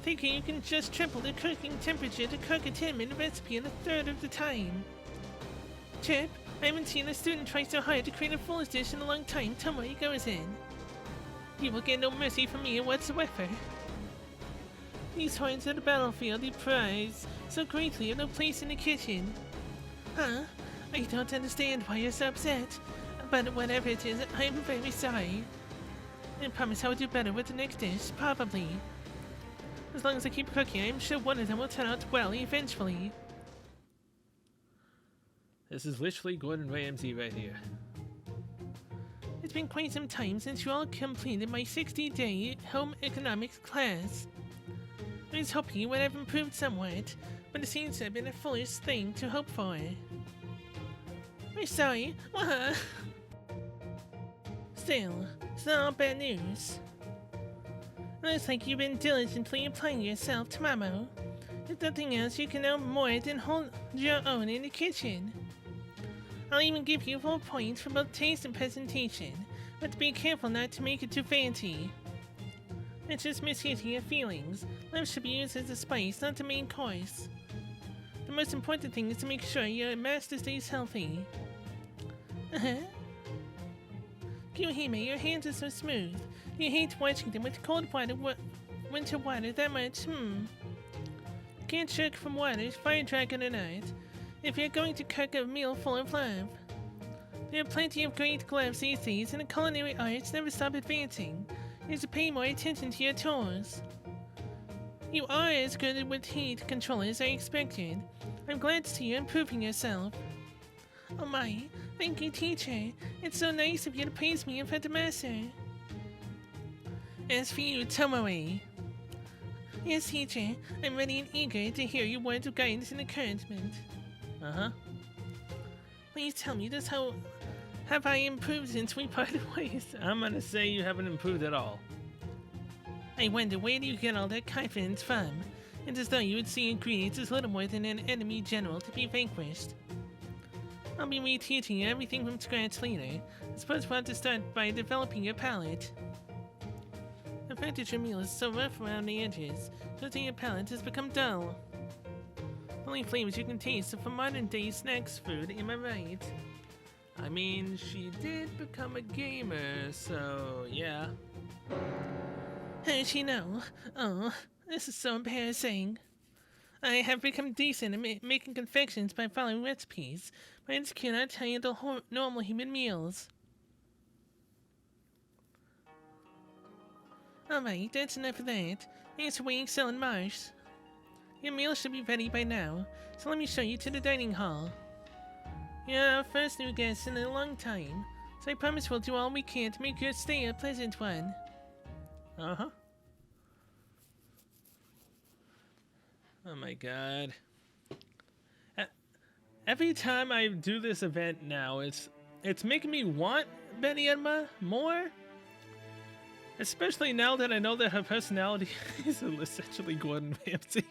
Thinking you can just triple the cooking temperature to cook a 10-minute recipe in a third of the time. Chip, I haven't seen a student try so hard to create a full dish in a long time. Tomoe goes in. You will get no mercy from me whatsoever. These horns of the battlefield you prize so greatly have no place in the kitchen. Huh? I don't understand why you're so upset. But whatever it is, I am very sorry. I promise I will do better with the next dish, probably. As long as I keep cooking, I'm sure one of them will turn out well eventually. This is literally Gordon Ramsay right here. It's been quite some time since you all completed my 60-day home economics class. I was hoping you would have improved somewhat, but it seems to have been a foolish thing to hope for. I'm sorry. Still, it's not all bad news. Looks like you've been diligently applying yourself to Mamo. If nothing else, you can know more than hold your own in the kitchen. I'll even give you full points for both taste and presentation, but be careful not to make it too fancy. It's just misheating your feelings. Love should be used as a spice, not the main course. The most important thing is to make sure your master stays healthy. Kyuhime, your hands are so smooth. You hate washing them with cold water, winter water that much, Can't shirk from water, fire dragon or not, if you're going to cook a meal full of love. There are plenty of great gloves these days, and the culinary arts never stop advancing. You have to pay more attention to your tools. You are as good with heat control as I expected. I'm glad to see you improving yourself. Oh my, thank you, teacher. It's so nice of you to praise me in front of master. As for you, Tomoe. Yes, teacher, I'm ready and eager to hear your words of guidance and encouragement. Please tell me just how have I improved since we parted ways? I'm gonna say you haven't improved at all. I wonder where do you get all that confidence from? It's as though you would see ingredients as little more than an enemy general to be vanquished. I'll be reteaching you everything from scratch later. I suppose we'll have to start by developing your palate. The fact that your meal is so rough around the edges shows that your palate has become dull. Only flavors you can taste are from modern-day snacks food, am I right? I mean, she did become a gamer, so yeah. How does she know? Oh, this is so embarrassing. I have become decent at making confections by following recipes, but I just cannot handle normal human meals. Alright, that's enough of that. Thanks for waiting, Cell and Marsh. Your meal should be ready by now, so let me show you to the dining hall. You're our first new guest in a long time, so I promise we'll do all we can to make your stay a pleasant one. Oh my god. Every time I do this event now, it's making me want Betty Enma more. Especially now that I know that her personality is essentially Gordon Ramsay.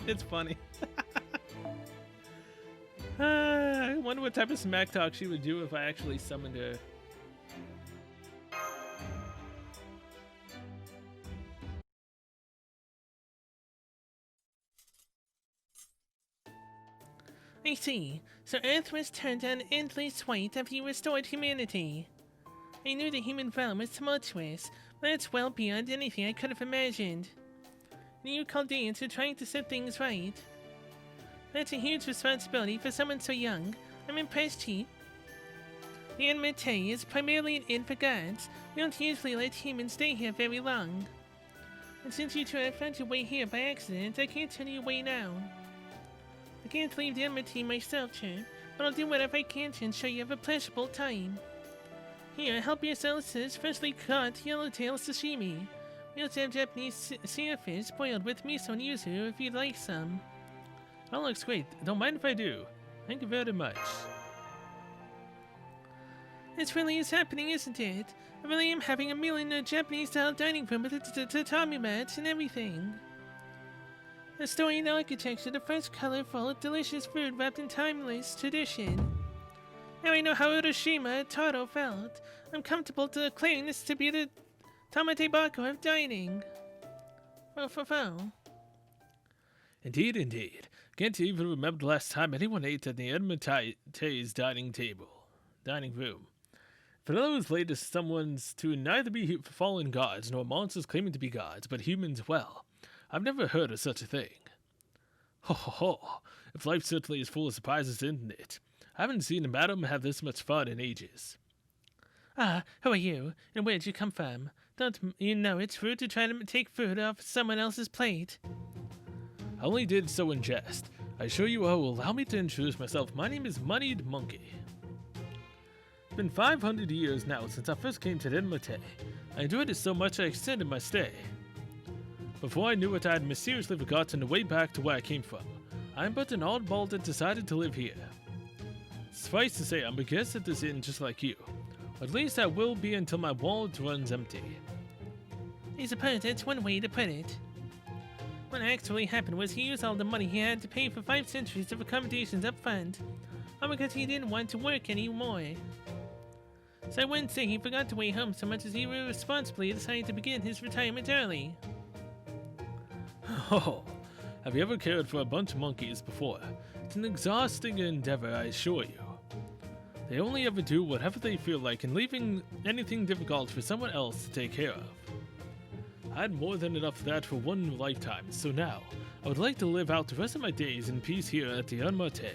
It's funny. I wonder what type of smack talk she would do if I actually summoned her. I see. So Earth was turned on endless white after you restored humanity. I knew the human realm was tumultuous, but that's well beyond anything I could have imagined. And you Chaldeans are trying to set things right. That's a huge responsibility for someone so young. I'm impressed, Chief. The Enma-Teis is primarily an inn for gods. We don't usually let humans stay here very long. And since you two have found your way here by accident, I can't turn you away now. I can't leave the Enma-Teis myself, Chip, but I'll do whatever I can to ensure you have a pleasurable time. Here, help yourselves to this freshly caught yellowtail sashimi. We also have Japanese seafish boiled with miso and yuzu if you'd like some. That looks great. Don't mind if I do. Thank you very much. This really is happening, isn't it? I really am having a meal in a Japanese-style dining room with a tatami mat and everything. The story and architecture, the fresh, colorful, delicious food wrapped in timeless tradition. Now I know how Hiroshima Taro felt. I'm comfortable declaring this to be the Tamate Bako of dining. Indeed, indeed. Can't even remember the last time anyone ate at the Enma-Teis dining room. For those latest someone's to neither be fallen gods nor monsters claiming to be gods, but humans well. I've never heard of such a thing. Ho ho ho. If life certainly is full of surprises, isn't it? I haven't seen a madam have this much fun in ages. Ah, who are you? And where'd you come from? Don't you know it's rude to try to take food off someone else's plate? I only did so in jest. I assure you will allow me to introduce myself. My name is Moneyed Monkey. It's been 500 years now since I first came to Enma-Teis. I enjoyed it so much I extended my stay. Before I knew it, I had mysteriously forgotten the way back to where I came from. I am but an oddball that decided to live here. Suffice to say, I'm a guest at this inn just like you. At least I will be until my wallet runs empty. I suppose that's one way to put it. What actually happened was he used all the money he had to pay for 5 centuries of accommodations up front, all because he didn't want to work anymore. So I wouldn't say he forgot to way home so much as he irresponsibly decided to begin his retirement early. Oh, have you ever cared for a bunch of monkeys before? It's an exhausting endeavor, I assure you. They only ever do whatever they feel like, and leaving anything difficult for someone else to take care of. I had more than enough of that for one lifetime, so now I would like to live out the rest of my days in peace here at the Enma-Teis.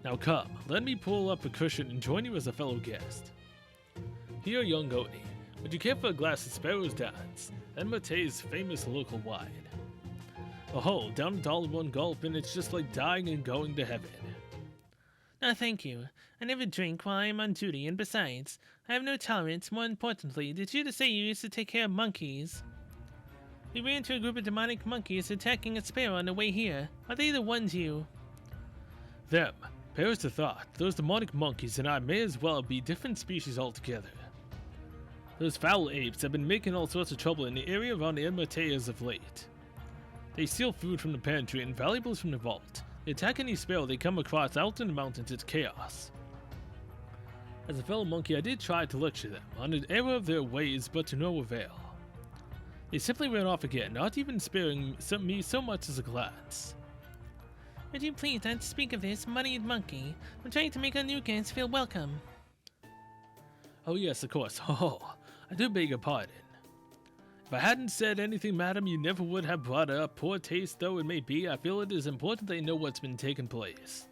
Now come, let me pull up a cushion and join you as a fellow guest. Here, young Oni, would you care for a glass of Sparrow's Dance, Enma-Teis' famous local wine? Oh, down $1 gulp, and it's just like dying and going to heaven. No, thank you. I never drink while I am on duty, and besides, I have no tolerance. More importantly, did you say you used to take care of monkeys? We ran into a group of demonic monkeys attacking a sparrow on the way here. Are they the ones you... Them. Perish the thought. Those demonic monkeys and I may as well be different species altogether. Those foul apes have been making all sorts of trouble in the area around Enma-Teis as of late. They steal food from the pantry and valuables from the vault. They attack any sparrow they come across out in the mountains. It's chaos. As a fellow monkey, I did try to lecture them on an error of their ways, but to no avail. They simply ran off again, not even sparing me so much as a glance. Would you please not speak of this, Moneyed Monkey? I'm trying to make our new guests feel welcome. Oh yes, of course. Oh, I do beg your pardon. If I hadn't said anything, madam, you never would have brought it up. Poor taste though it may be, I feel it is important they know what's been taking place.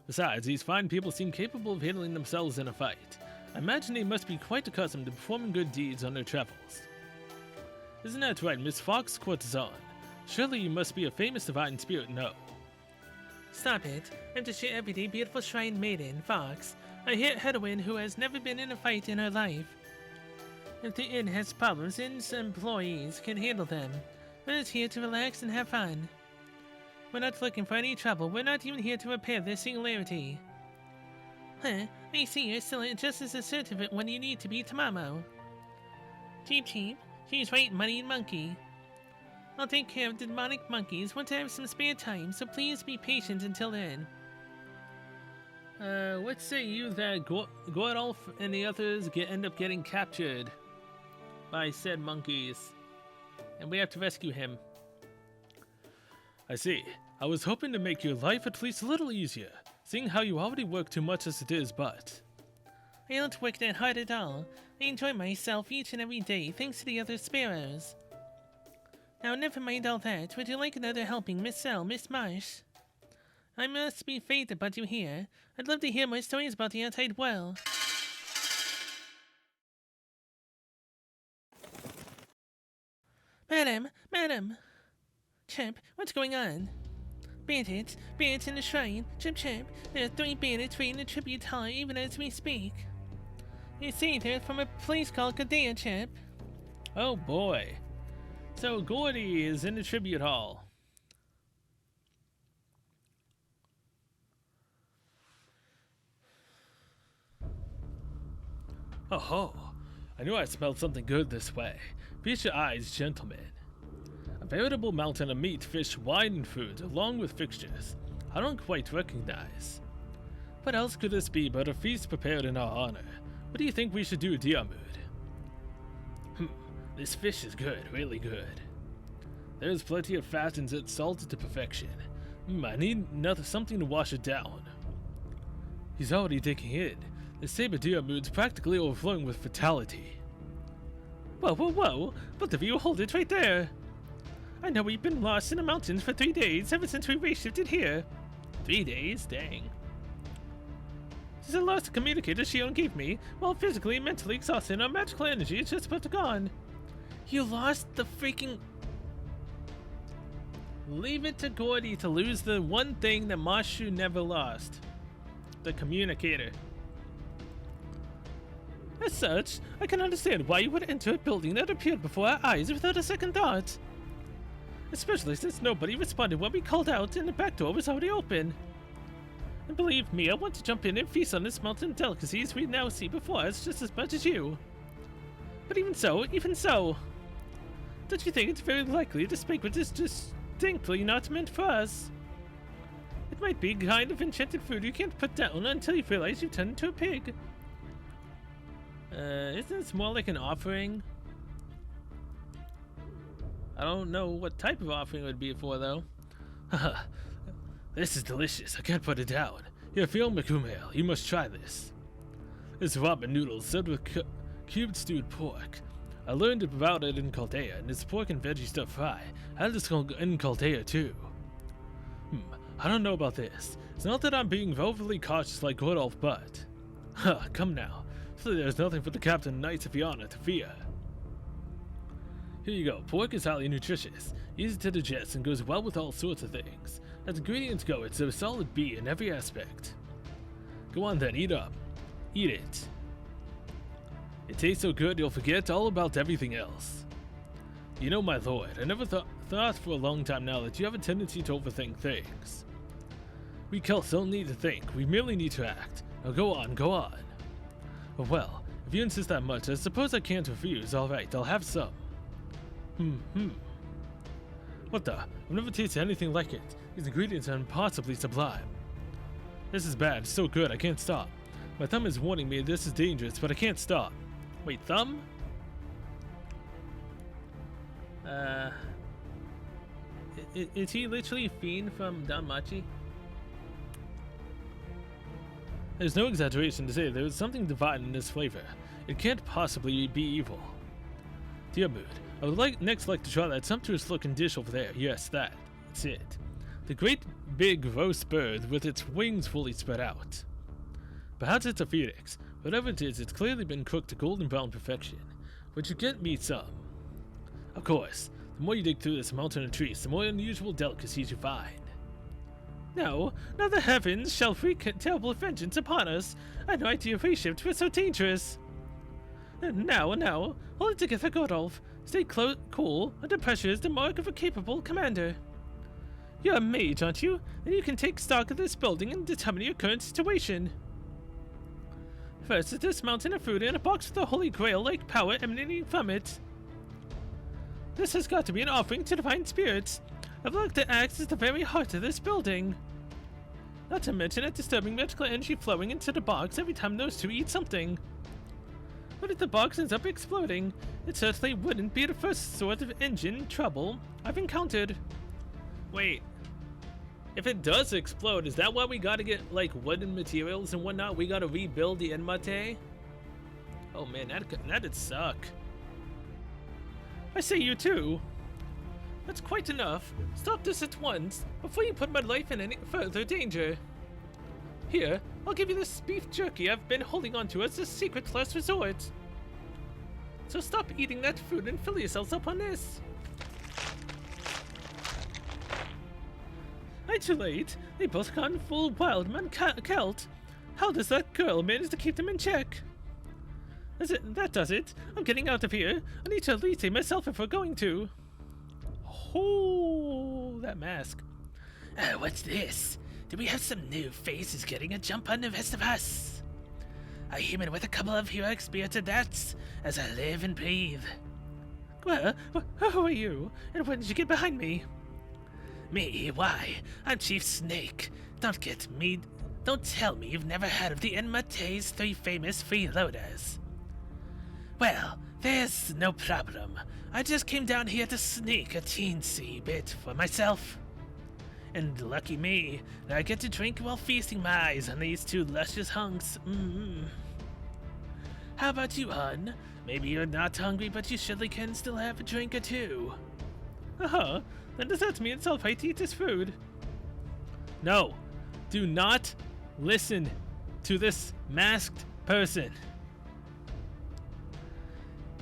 Besides, these fine people seem capable of handling themselves in a fight. I imagine they must be quite accustomed to performing good deeds on their travels. Isn't that right, Miss Fox Courtesan? Surely you must be a famous divine spirit, no? Stop it. I'm just your everyday beautiful shrine maiden, Fox. A heroine who has never been in a fight in her life. If the inn has problems, inn's employees can handle them. We're just here to relax and have fun. We're not looking for any trouble. We're not even here to repair their singularity. Huh? I see you're still just as assertive when you need to be, Tamamo. Cheep cheep. She's right, Moneyed Monkey. I'll take care of the demonic monkeys once I have some spare time, so please be patient until then. What say you that Gordolf and the others end up getting captured by said monkeys, and we have to rescue him. I see. I was hoping to make your life at least a little easier, seeing how you already work too much as it is, but... I don't work that hard at all. I enjoy myself each and every day, thanks to the other sparrows. Now, never mind all that. Would you like another helping, Miss Cell, Miss Marsh? I must be afraid to put you here. I'd love to hear more stories about the outside world. Madam! Chip, what's going on? Bandits in the shrine. Chip, there are 3 bandits raiding the tribute hall even as we speak. You see, they're from a place called Kadea, Chip. Oh boy. So Gordy is in the tribute hall. Oh, I knew I smelled something good this way. Feast your eyes, gentlemen. A veritable mountain of meat, fish, wine, and food, along with fixtures I don't quite recognize. What else could this be but a feast prepared in our honor? What do you think we should do, Diarmuid? This fish is good, really good. There's plenty of fat and it's salted to perfection. I need something to wash it down. He's already digging in. The saber Diarmuid's practically overflowing with fatality. Whoa! Both of you hold it right there. I know we've been lost in the mountains for 3 days, ever since we reshifted here. 3 days? Dang. Since I lost the communicator Shion gave me, while physically and mentally exhausted, our magical energy is just about to gone. You lost the freaking... Leave it to Gordy to lose the one thing that Mashu never lost. The communicator. As such, I can understand why you would enter a building that appeared before our eyes without a second thought. Especially since nobody responded when we called out and the back door was already open. And believe me, I want to jump in and feast on this mountain of delicacies we now see before us just as much as you. But even so, don't you think it's very likely this banquet is distinctly not meant for us? It might be a kind of enchanted food you can't put down until you realize you've turned into a pig. Isn't this more like an offering? I don't know what type of offering it would be for, though. Haha. This is delicious. I can't put it down. Here, feel Makumel. You must try this. It's ramen noodles served with cubed stewed pork. I learned about it in Chaldea, and it's pork and veggie stir fry. I had this in Chaldea, too. I don't know about this. It's not that I'm being overly cautious like Godolph, but... come now. So there's nothing for the Captain and Knights of Fianna to fear. Here you go. Pork is highly nutritious, easy to digest, and goes well with all sorts of things. As ingredients go, it's a solid B in every aspect. Go on then, eat up. Eat it. It tastes so good you'll forget all about everything else. You know, my lord, I never thought for a long time now that you have a tendency to overthink things. We Celts don't need to think, we merely need to act. Now go on, go on. Well, if you insist that much, I suppose I can't refuse. Alright, I'll have some. What the? I've never tasted anything like it. These ingredients are impossibly sublime. This is bad. It's so good, I can't stop. My thumb is warning me this is dangerous, but I can't stop. Wait, thumb? Is he literally a fiend from Danmachi? There's no exaggeration to say there is something divine in this flavor. It can't possibly be evil. Dear Mood, I would next like to try that sumptuous looking dish over there. Yes, that's it. The great big roast bird with its wings fully spread out. Perhaps it's a phoenix. Whatever it is, it's clearly been cooked to golden brown perfection. But you get me some. Of course, the more you dig through this mountain of trees, the more unusual delicacies you find. No, now the heavens shall wreak terrible vengeance upon us. I had no idea reshift was so dangerous. Now, hold it together, Godolph. Stay cool. Under pressure is the mark of a capable commander. You're a mage, aren't you? Then you can take stock of this building and determine your current situation. First is this mountain of food and a box with the Holy Grail-like power emanating from it. This has got to be an offering to divine spirits. A relic that acts as the very heart of this building. Not to mention a disturbing magical energy flowing into the box every time those two eat something. What if the box ends up exploding? It certainly wouldn't be the first sort of engine trouble I've encountered. Wait. If it does explode, is that why we gotta get, like, wooden materials and whatnot? We gotta rebuild the Enma-Teis? Oh man, that'd suck. I say you too. That's quite enough. Stop this at once, before you put my life in any further danger. Here, I'll give you this beef jerky I've been holding onto as a secret last resort. So stop eating that food and fill yourselves up on this. Not too late. They both gone full wildman Celt. How does that girl manage to keep them in check? That does it. I'm getting out of here. I need to retake myself if we're going to. Oh, that mask. What's this? Do we have some new faces getting a jump on the rest of us? A human with a couple of heroic spirits and that's as I live and breathe. Well, who are you? And when did you get behind me? Me? Why? I'm Chief Snake. Don't tell me you've never heard of the Enma-Teis 3 famous freeloaders. Well, there's no problem. I just came down here to sneak a teensy bit for myself. And lucky me, I get to drink while feasting my eyes on these 2 luscious hunks. How about you, hun? Maybe you're not hungry, but you surely can still have a drink or 2. Uh-huh. Then does that mean it's all right to eat this food? No. Do not listen to this Masked person.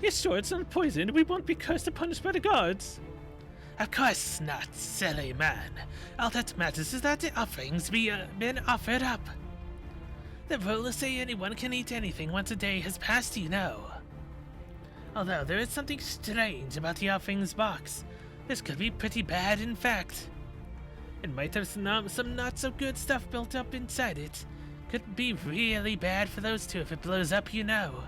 You're sure it's not poisoned? We won't be cursed or punished by the gods. Of course not, silly man. All that matters is that the offerings been offered up. The rules say anyone can eat anything once a day has passed, you know. Although there is something strange about the offerings box. This could be pretty bad, in fact. It might have some not so good stuff built up inside it. Could be really bad for those two if it blows up, you know.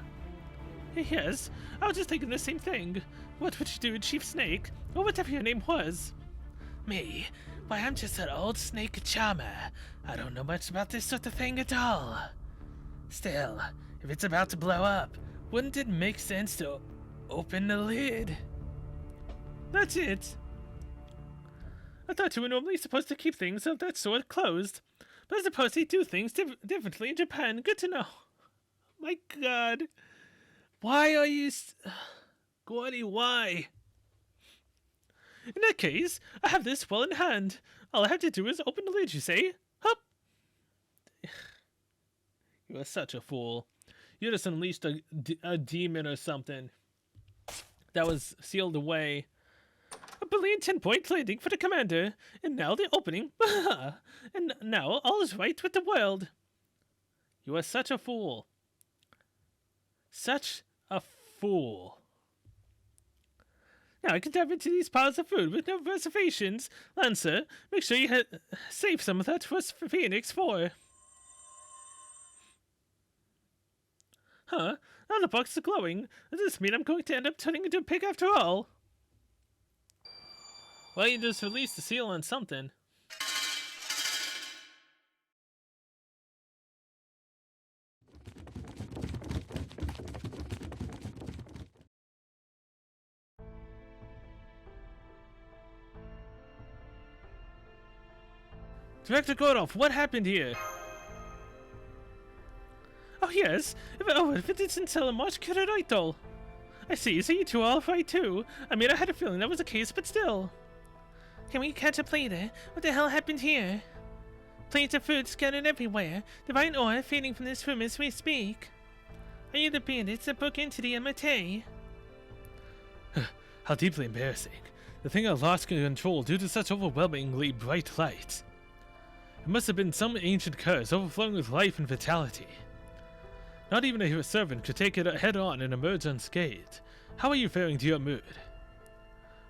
Yes, I was just thinking the same thing. What would you do, Chief Snake? Or whatever your name was? Me? Why, I'm just an old snake charmer. I don't know much about this sort of thing at all. Still, if it's about to blow up, wouldn't it make sense to open the lid? That's it. I thought you were normally supposed to keep things of that sort closed. But I suppose they do things differently in Japan. Good to know. My god. Why are you... Gordy, why? In that case, I have this well in hand. All I have to do is open the lid, you say? Hup! You are such a fool. You just unleashed a demon or something. That was sealed away. A brilliant 10-point landing for the commander. And now the opening. And now all is right with the world. You are such a fool. Such a fool. Now I can dive into these piles of food with no reservations. Lancer, make sure you save some of that for Phoenix 4. Huh? Now the box is glowing. Does this mean I'm going to end up turning into a pig after all? Well, you just released the seal on something. Director Gordolf, what happened here? Oh yes, if it didn't sell a much Kirito. I see, so you two are all right too. I mean, I had a feeling that was the case, but still. Can we catch a plater? What the hell happened here? Plates of food scattered everywhere, divine aura fading from this room as we speak. Are you the bandits that broke into the Enma-Teis? How deeply embarrassing. The thing I lost control due to such overwhelmingly bright light. It must have been some ancient curse overflowing with life and vitality. Not even a servant could take it head on and emerge unscathed. How are you faring to your mood?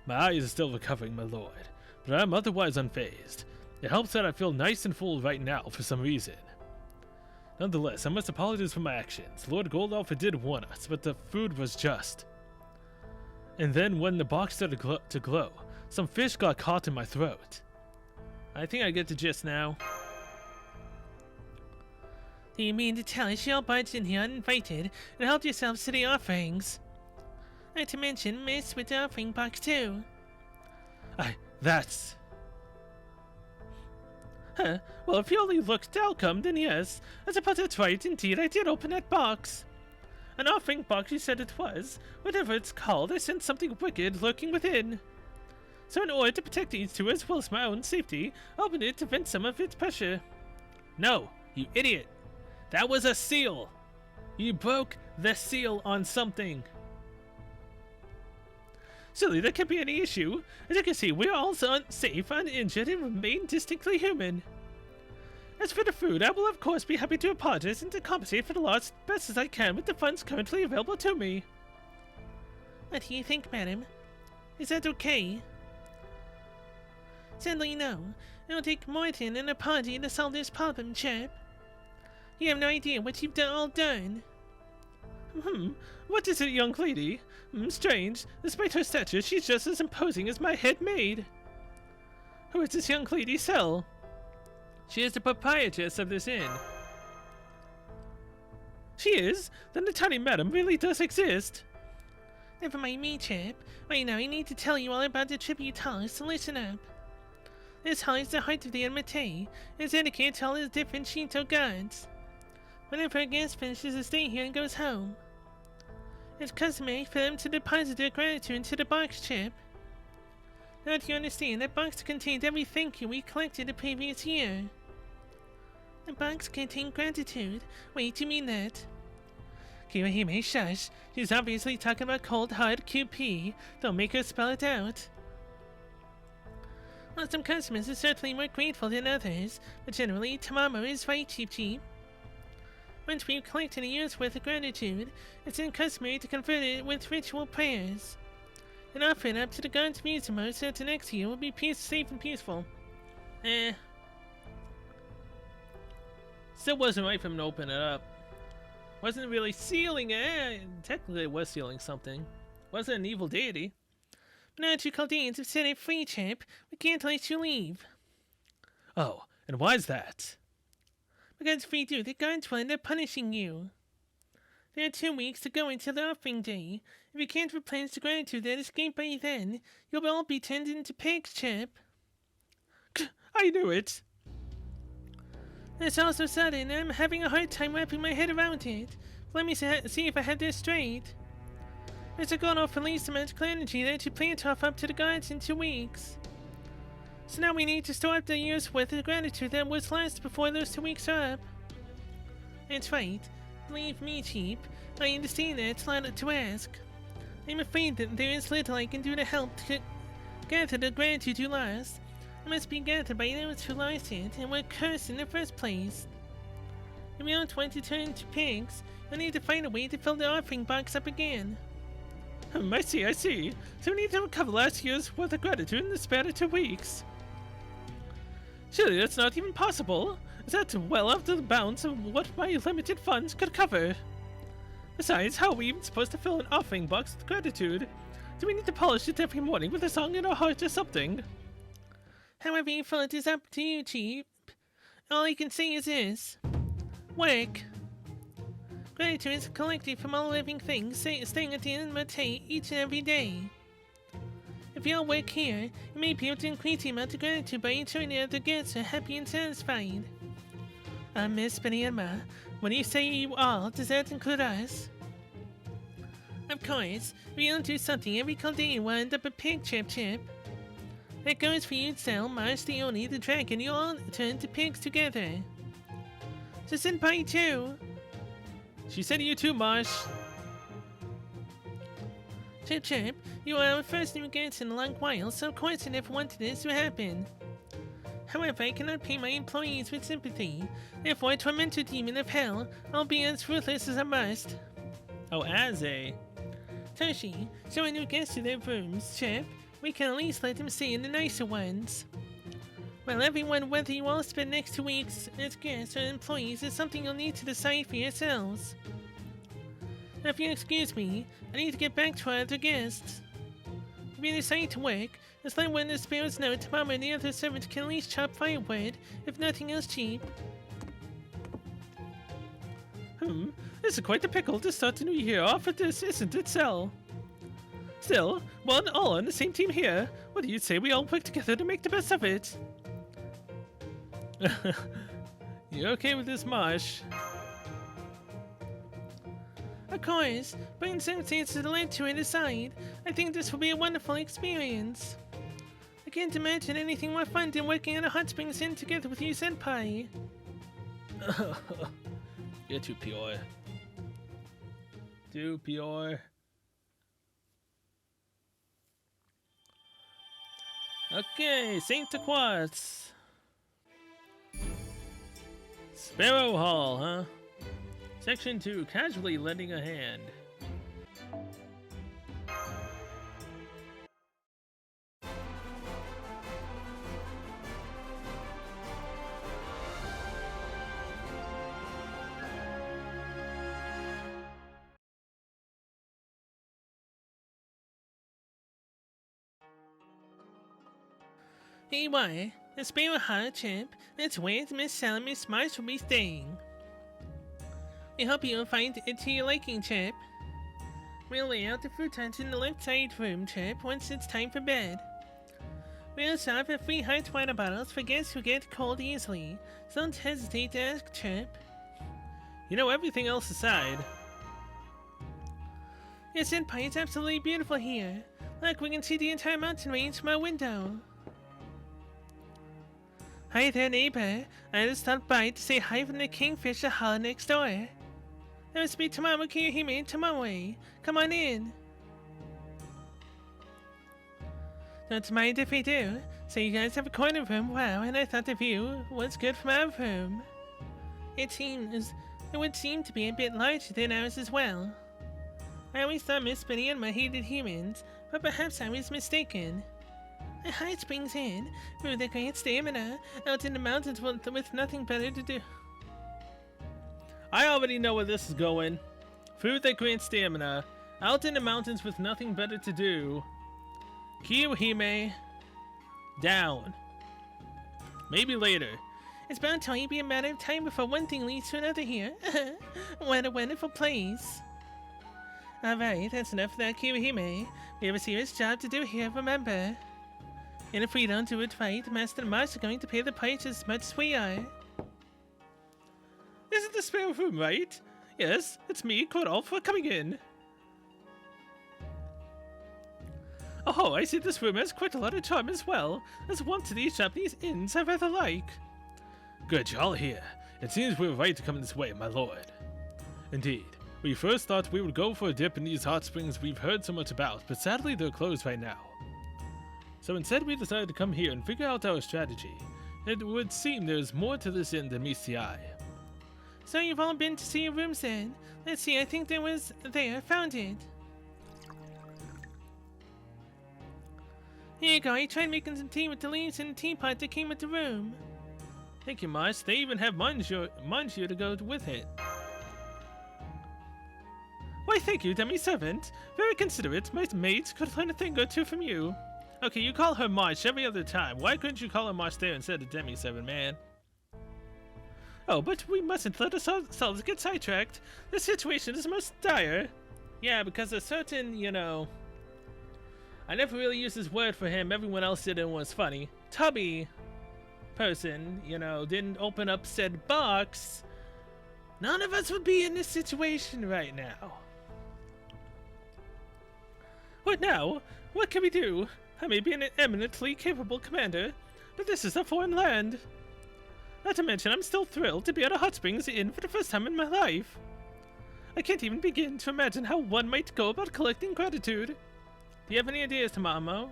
My eyes are still recovering, my lord, but I am otherwise unfazed. It helps that I feel nice and full right now for some reason. Nonetheless, I must apologize for my actions. Lord Goldolfer did warn us, but the food was just. And then when the box started to glow, some fish got caught in my throat. I think I get the gist now. Do you mean to tell us you all barged in here uninvited and helped yourselves to the offerings? Not to mention messed with the offering box too. That's... Huh, well if you only looked welcome, then yes. I suppose that's right, indeed I did open that box. An offering box you said it was. Whatever it's called, I sensed something wicked lurking within. So in order to protect these two as well as my own safety, I opened it to vent some of its pressure. No, you idiot. That was a seal. You broke the seal on something. Silly, there can't be any issue. As you can see, we're all safe, uninjured, and remain distinctly human. As for the food, I will of course be happy to apologize and to compensate for the loss best as I can with the funds currently available to me. What do you think, madam? Is that okay? Sadly, no. It'll take more than an apology to solve this problem, chap. You have no idea what you've all done. What is it, young lady? Strange. Despite her stature, she's just as imposing as my head maid. Who is this young lady, Cell? She is the proprietress of this inn. She is? Then the tiny madam really does exist. Never mind me, chap. Right now, I need to tell you all about the tribute hall, so listen up. This hall is the heart of the Enma-Teis. It's dedicated to all the different Shinto gods. Whenever a guest finishes his stay here and goes home, it's customary for them to deposit their gratitude into the box, chip. Now do you understand that box contains every thank you we collected the previous year? A box containing gratitude. Wait, you mean that? Kiwahime, shush. She's obviously talking about cold, hard QP. Don't make her spell it out. Well, some customers are certainly more grateful than others, but generally, Tamamo is right, Cheep Cheep. Once we've collected a year's worth of gratitude, it's then customary to convert it with ritual prayers and offer it up to the gods of Mizumo so that the next year will be safe and peaceful. Still wasn't right for him to open it up. Wasn't really sealing it. Technically it was sealing something. Wasn't an evil deity. But now that you Chaldeans have set it free, Chip, we can't let you leave. Oh, and why's that? Because if we do, the gods will end up punishing you. There are 2 weeks to go until the offering day. If you can't replenish the gratitude that escaped by then, you'll all be turned into pigs, Chip. I knew it. It's all so sudden, I'm having a hard time wrapping my head around it. Let me see if I have this straight. There's a god off release the magical energy that you plant off up to the gods in 2 weeks. So now we need to store up the year's worth of gratitude that was lost before those 2 weeks are up. That's right. Believe me, Cheap. I understand that it's a lot to ask. I'm afraid that there is little I can do to help to gather the gratitude you lost. It must be gathered by those who lost it and were cursed in the first place. If we don't want to turn into pigs, you'll need to find a way to fill the offering box up again. I see. So we need to recover last year's worth of gratitude in the span of 2 weeks. Surely that's not even possible. That's well out of the bounds of what my limited funds could cover. Besides, how are we even supposed to fill an offering box with gratitude? Do we need to polish it every morning with a song in our heart or something? However you fill it is up to you, Cheap. All I can say is this. Work. Gratitude is collected from all living things staying at the Enma-Teis each and every day. If you all work here, you may be able to increase the amount of gratitude by ensuring that the guests are happy and satisfied. Miss Benny and Ma, when you say you all, does that include us? Of course, if you don't do something, every Chaldean will end up a pig, Chip Chip. That goes for you, Cell, Marsh, the Oni, the Dragon, you all turn to pigs together. So Senpai too. She said you too, Marsh. Chip Chip, you are our first new guest in a long while, so of course I never wanted this to happen. However, I cannot pay my employees with sympathy. Therefore, tormentor demon of hell, I'll be as ruthless as I must. Oh, as a... Toshi, show our new guests to their rooms, Chip. We can at least let them stay in the nicer ones. Well, everyone, whether you all spend next 2 weeks as guests or employees is something you'll need to decide for yourselves. Now, if you'll excuse me, I need to get back to our other guests. If you decide to work, just let one of the sparrows know tomorrow and the other servants can at least chop firewood, if nothing else cheap. This is quite the pickle to start the new year off with this, isn't it, Cell? Still, all on the same team here. What do you say we all work together to make the best of it? You okay with this, Marsh? Of course, but in circumstances that led to it aside, I think this will be a wonderful experience. I can't imagine anything more fun than working at a hot springs inn together with you, Senpai. You're too pure. Too pure. Okay, Saint Quartz. Sparrow Hall, huh? Section 2, casually lending a hand. Hey, why? The Sparrow Hall, Chip. That's where Miss Sal and Miss Marsh will be staying. We hope you'll find it to your liking, Chip. We'll lay out the futons in the left side room, Chip, once it's time for bed. We also have free hot water bottles for guests who get cold easily, so don't hesitate to ask, Chip. You know, everything else aside. Yes, Senpai, it's absolutely beautiful here. Look, we can see the entire mountain range from our window. Hi there, neighbor. I just stopped by to say hi from the Kingfisher Hall next door. That must be Tamamo Kiyohime Tomoe. Come on in. Don't mind if we do. So you guys have a corner room, wow, and I thought the view was good from our room. It would seem to be a bit larger than ours as well. I always thought Miss Penny and Ma hated humans, but perhaps I was mistaken. A hot springs in, through the great stamina, out in the mountains with nothing better to do. I already know where this is going. Through the great stamina, out in the mountains with nothing better to do. Kiyohime, down. Maybe later. It's bound to only be a matter of time before one thing leads to another here. What a wonderful place. Alright, that's enough of that, Kiyohime. We have a serious job to do here, remember. And if we don't do it right, Master and Mars are going to pay the price as much as we are. Isn't the spare room right? Yes, it's me, Kodolf, coming in. Oh, I see this room has quite a lot of charm as well. As one to these Japanese inns I rather like. Good, you're all here. It seems we're right to come this way, my lord. Indeed. We first thought we would go for a dip in these hot springs we've heard so much about, but sadly they're closed right now. So instead we decided to come here and figure out our strategy. It would seem there's more to this inn than meets the eye. So you've all been to see your rooms then? Let's see, I think found it. Here you go, I tried making some tea with the leaves in the teapot that came with the room. Thank you, Mars. They even have Manju to go with it. Why, thank you, demi-servant. Very considerate. My maids could learn a thing or two from you. Okay, you call her Marsh every other time. Why couldn't you call her Marsh there instead of demi-servant, man? Oh, but we mustn't let ourselves get sidetracked. The situation is most dire. Yeah, because a certain, I never really used this word for him. Everyone else did and was funny. Tubby person, didn't open up said box. None of us would be in this situation right now. What now? What can we do? I may be an eminently capable commander, but this is a foreign land. Not to mention, I'm still thrilled to be at a hot springs inn for the first time in my life. I can't even begin to imagine how one might go about collecting gratitude. Do you have any ideas, Tamamo?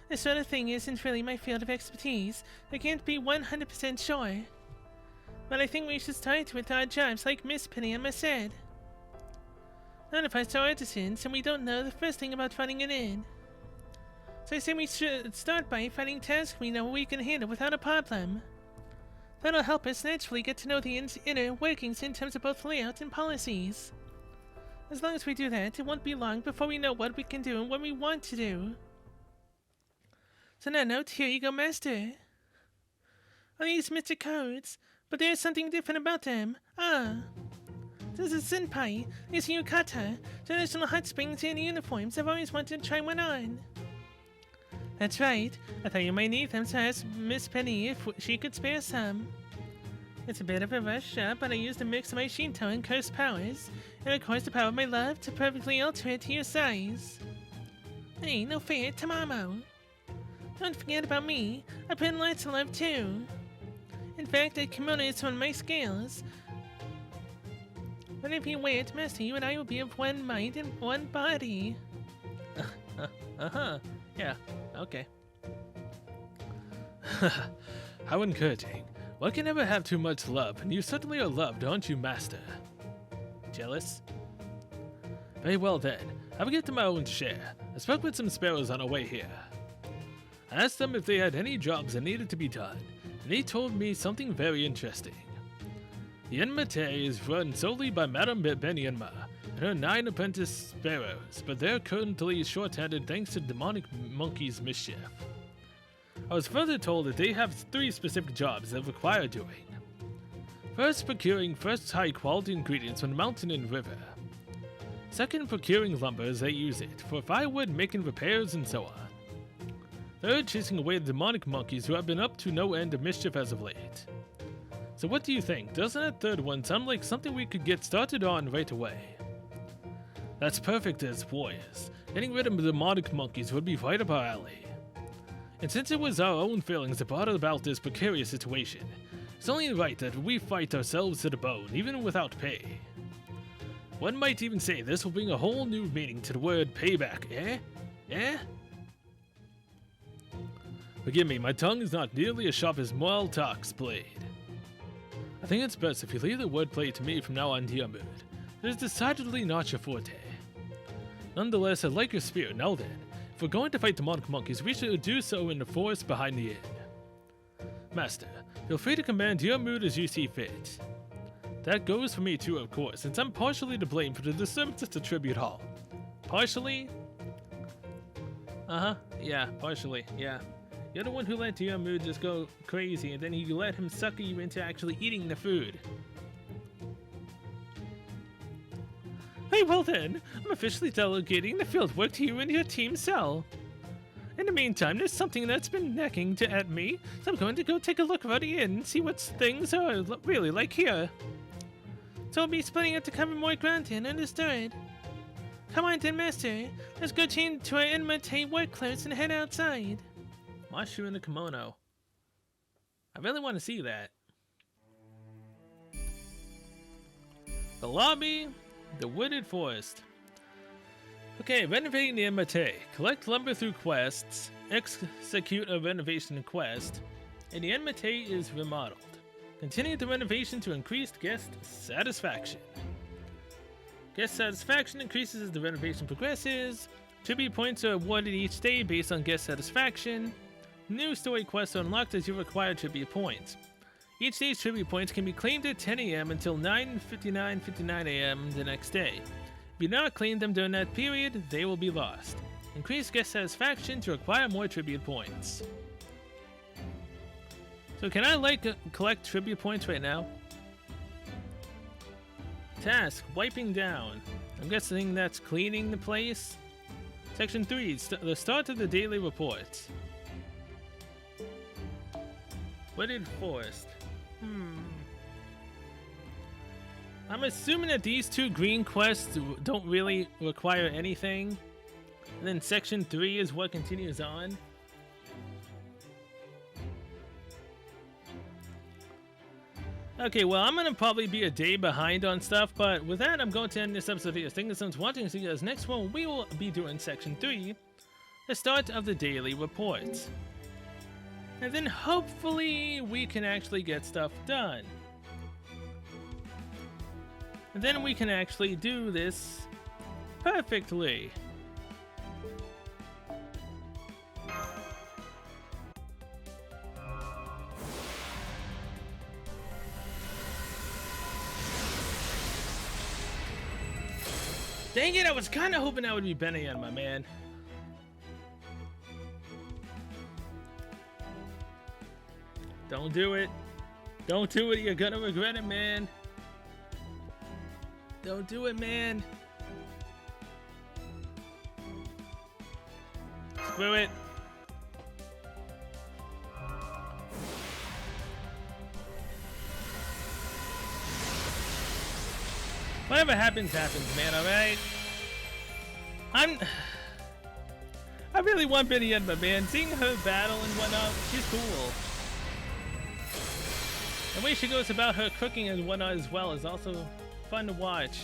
This sort of thing isn't really my field of expertise. I can't be 100% sure. But I think we should start with odd jobs like Miss Penny and Miss said. None of us are artisans, and we don't know the first thing about running an inn. So I say we should start by finding tasks we know we can handle without a problem. That'll help us naturally get to know the inn's inner workings in terms of both layout and policies. As long as we do that, it won't be long before we know what we can do and what we want to do. So now note, here you go, Master. All these Mr. Codes, but there's something different about them. This is Senpai, these are Yukata, traditional hot springs and uniforms. I've always wanted to try one on. That's right, I thought you might need them, so I asked Miss Penny if she could spare some. It's a bit of a rush job, but I used a mix of my Shinto and Curse powers, and of course the power of my love to perfectly alter it to your size. Hey, no fair, Tamamo. Don't forget about me, I put in lots of love too. In fact, a kimono is one of my scales. But if you wear it, Master, you and I will be of one mind and one body. Yeah, okay. How encouraging. One can never have too much love, and you certainly are loved, aren't you, Master? Jealous? Very well then. I will get to my own share. I spoke with some sparrows on our way here. I asked them if they had any jobs that needed to be done, and they told me something very interesting. The Enma-Teis is run solely by Madame Benny Enma and her 9 apprentice sparrows, but they're currently short-handed thanks to demonic monkey's mischief. I was further told that they have 3 specific jobs that require doing. First, procuring fresh high-quality ingredients from the mountain and river. Second, procuring lumber as they use it, for firewood, making repairs, and so on. Third, chasing away the demonic monkeys who have been up to no end of mischief as of late. So what do you think? Doesn't that third one sound like something we could get started on right away? That's perfect as warriors. Getting rid of the demonic monkeys would be right up our alley. And since it was our own failings that brought about this precarious situation, it's only right that we fight ourselves to the bone, even without pay. One might even say this will bring a whole new meaning to the word payback, eh? Eh? Forgive me, my tongue is not nearly as sharp as Maltak's blade. I think it's best if you leave the wordplay to me from now on, dear mood. It is decidedly not your forte. Nonetheless, I like your spirit. Now then, if we're going to fight the monkeys, we should do so in the forest behind the inn. Master, feel free to command your mood as you see fit. That goes for me too, of course, since I'm partially to blame for the disturbance at the tribute hall. Partially? Yeah, partially, yeah. You're the one who let your mood just go crazy, and then you let him sucker you into actually eating the food. Very well then, I'm officially delegating the field work to you and your team cell. In the meantime, there's something that's been nagging at me, so I'm going to go take a look around the inn and see what things are really like here. So I'll be splitting it to cover more ground here, understood? Come on then, Master. Let's go change to our Enma-Teis work clothes and head outside. Mashu in a kimono. I really want to see that. The lobby, the wooded forest. Okay, renovating the Enma-Teis. Collect lumber through quests, execute a renovation quest, and the Enma-Teis is remodeled. Continue the renovation to increase guest satisfaction. Guest satisfaction increases as the renovation progresses. Tribute points are awarded each day based on guest satisfaction. New story quests are unlocked as you acquire tribute points. Each day's tribute points can be claimed at 10 AM until 9:59 AM the next day. If you do not claim them during that period, they will be lost. Increase guest satisfaction to acquire more tribute points. So can I collect tribute points right now? Task, wiping down. I'm guessing that's cleaning the place. Section 3, the start of the daily report. Wooded forest. I'm assuming that these two green quests don't really require anything. And then section 3 is what continues on. Okay, well, I'm gonna probably be a day behind on stuff, but with that, I'm going to end this episode here. Thank you so much for watching. See you guys next one. We will be doing section 3, the start of the daily report. And then hopefully we can actually get stuff done. And then we can actually do this perfectly. Dang it, I was kind of hoping that would be Benny my man. Don't do it. Don't do it, you're gonna regret it, man. Don't do it, man. Screw it. Whatever happens, happens, man, alright? I really want Benny Enma, man. Seeing her battle and whatnot, she's cool. The way she goes about her cooking and whatnot as well is also fun to watch.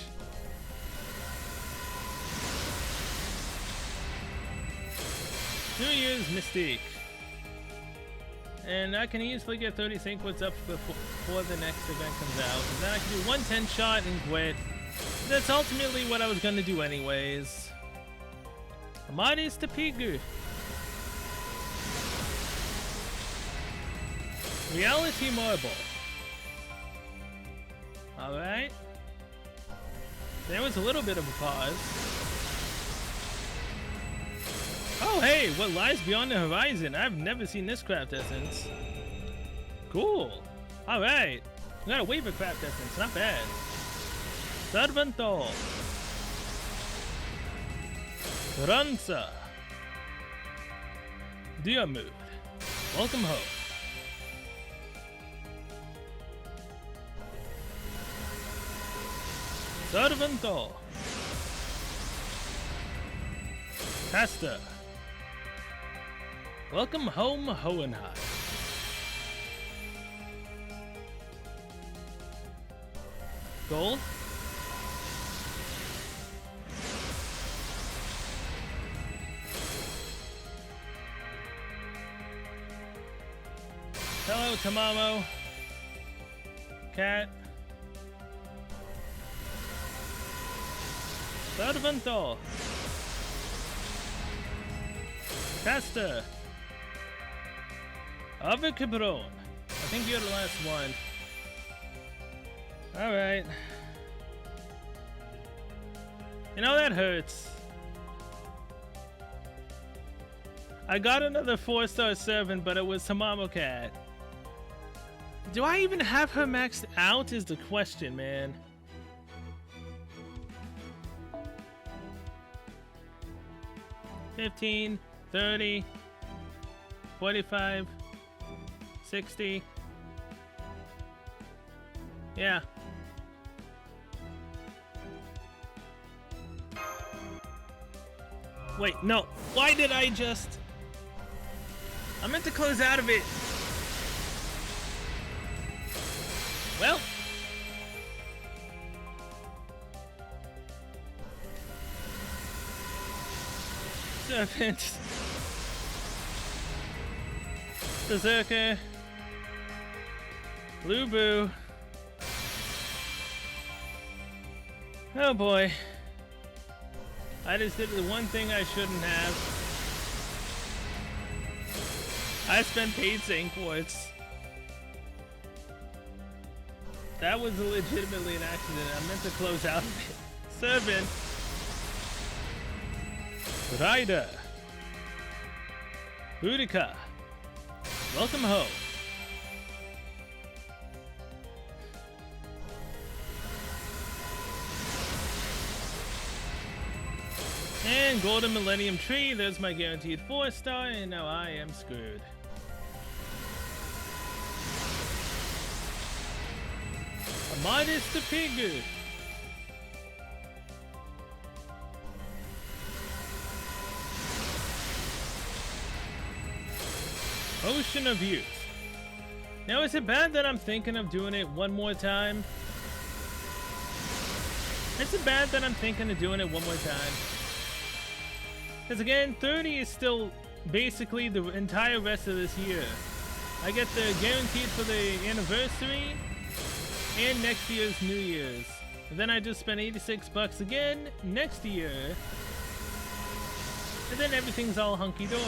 New Year's Mystique. And I can easily get 30 Sync-Woods up before the next event comes out. And then I can do 110 shot and quit. That's ultimately what I was gonna do anyways. Amaris to Pigu. Reality Marble. Alright. There was a little bit of a pause. Oh hey, what lies beyond the horizon? I've never seen this craft essence. Cool. Alright. We got a waiver craft essence, not bad. Servantol. Ransa. Dear Mood. Welcome home. Servantol. Pasta. Welcome home, Hohenheim. Gold? Hello, Tamamo. Cat. Servantol. Caster. Ave Cabron. I think you're the last one. Alright. You know, that hurts. I got another 4-star servant, but it was Tamamo Cat. Do I even have her maxed out is the question, man. $15, $30, $45, $60. Yeah. Wait, no. Why did I just... I meant to close out of it. Well. Serpent. Berserker. Lubu. Oh boy. I just did the one thing I shouldn't have. I spent paid Saint Quartz. That was legitimately an accident. I meant to close out of it. Servant. Ryder. Boudica. Welcome home. And Golden Millennium Tree, there's my guaranteed 4-star, and now I am screwed. Amadis the Pig. Ocean of Youth. Now, is it bad that I'm thinking of doing it one more time? Is it bad that I'm thinking of doing it one more time? Because again, 30 is still basically the entire rest of this year. I get the guaranteed for the anniversary and next year's New Year's. And then I just spent $86 again next year. And then everything's all hunky-dory.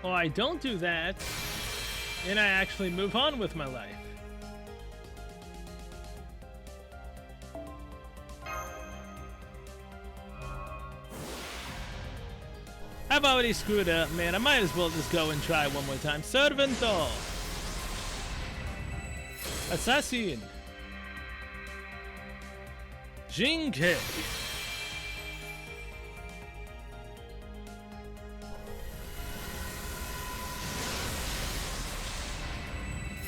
Or I don't do that, and I actually move on with my life. I've already screwed up, man. I might as well just go and try one more time. Servantol. Assassin. Jinke.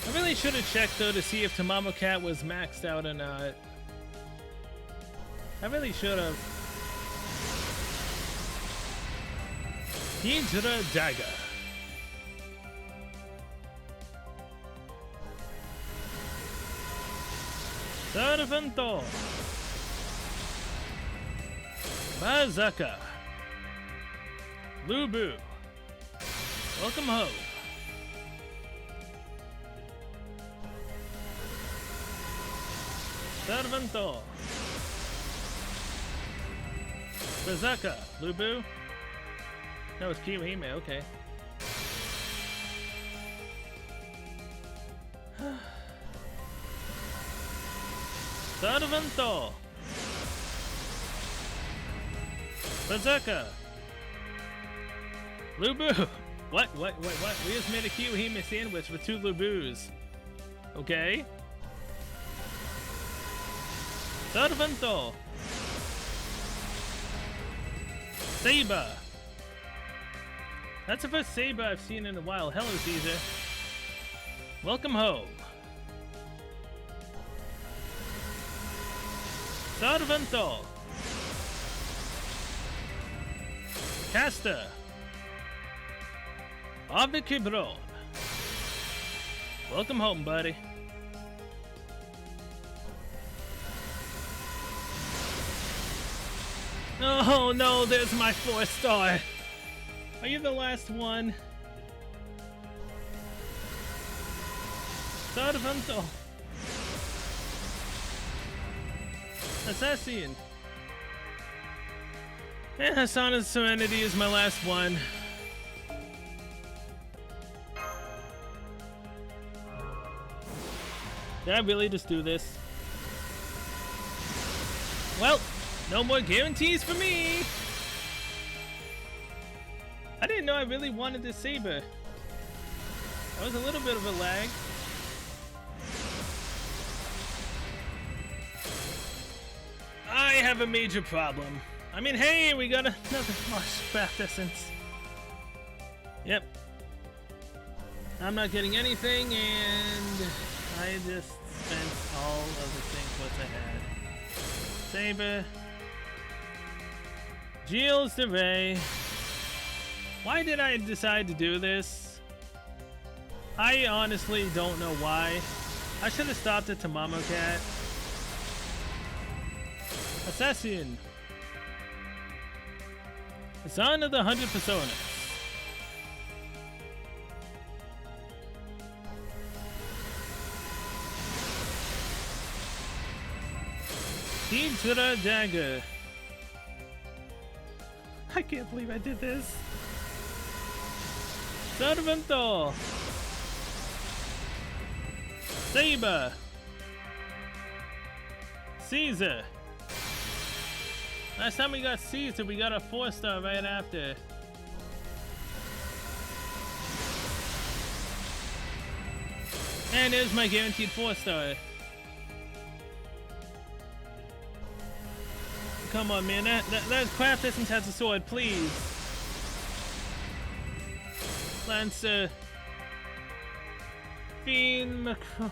I really should have checked though to see if Tamamo Cat was maxed out or not. I really should have. Hydra Dagger. Servanto. Bazaka. Lubu. Welcome home. Servanto. Bazaka. Lubu. No, it's Kiyohime, okay. Servanto. Berserker. Lubu. What? We just made a Kiyohime sandwich with 2 Lubus. Okay. Servanto. Saber. That's the first Saber I've seen in a while. Hello, Caesar. Welcome home. Servanto. Caster. Aviki Bron. Welcome home, buddy. Oh no, there's my 4-star. Are you the last one? Sarvanto. Assassin. And Hasana's Serenity is my last one. Did I really just do this? Well, no more guarantees for me! I didn't know I really wanted this saber. That was a little bit of a lag. I have a major problem. I mean, hey, we got another Marsh Craft Essence. Yep. I'm not getting anything, and I just spent all of the things what I had. Saber. Gilles de Ray. Why did I decide to do this? I honestly don't know why. I should have stopped at Tamamo Cat. Assassin. Son of the 100 Personas. Hydra Dagger. I can't believe I did this. Servento. Saber. Caesar. Last time we got Caesar, we got a 4-star right after. And there's my guaranteed 4-star. Come on, man. That craft essence has a sword, please. Lancer. Fiend Macro.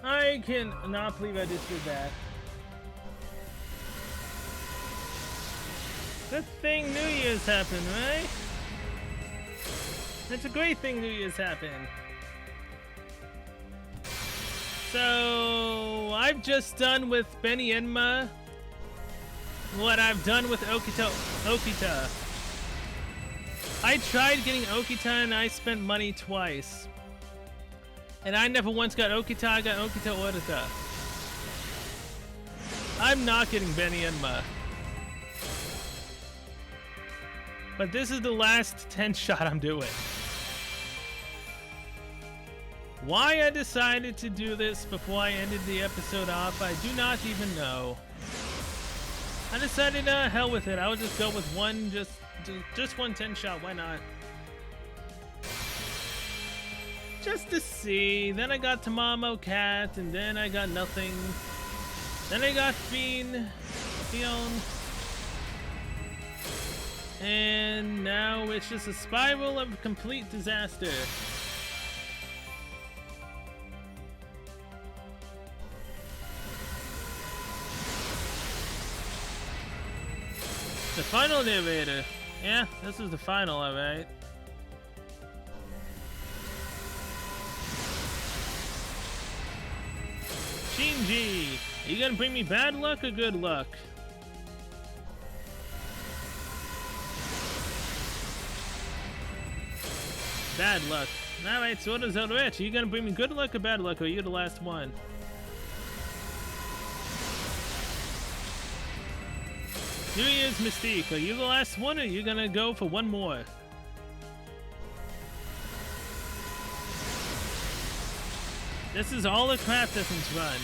I cannot believe I just did that. Good thing New Year's happened, right? It's a great thing New Year's happened. So I've just done with Benny Enma what I've done with Okita. I tried getting Okita and I spent money twice. And I never once got Okita, I got Okita Orita. I'm not getting Benny Enma. But this is the last 10 shot I'm doing. Why I decided to do this before I ended the episode off, I do not even know. I decided, hell with it, I would just go with one, just one 10 shot, why not? Just to see. Then I got Tamamo Cat, and then I got nothing. Then I got Fion. And now it's just a spiral of complete disaster. The final narrator. Yeah, this is the final, alright. Shinji, are you gonna bring me bad luck or good luck? Bad luck. Alright, so what is Elrich? Are you gonna bring me good luck or bad luck, or are you the last one? New Year's Mystique, are you the last one, or are you gonna go for one more? This is all the craft essence run.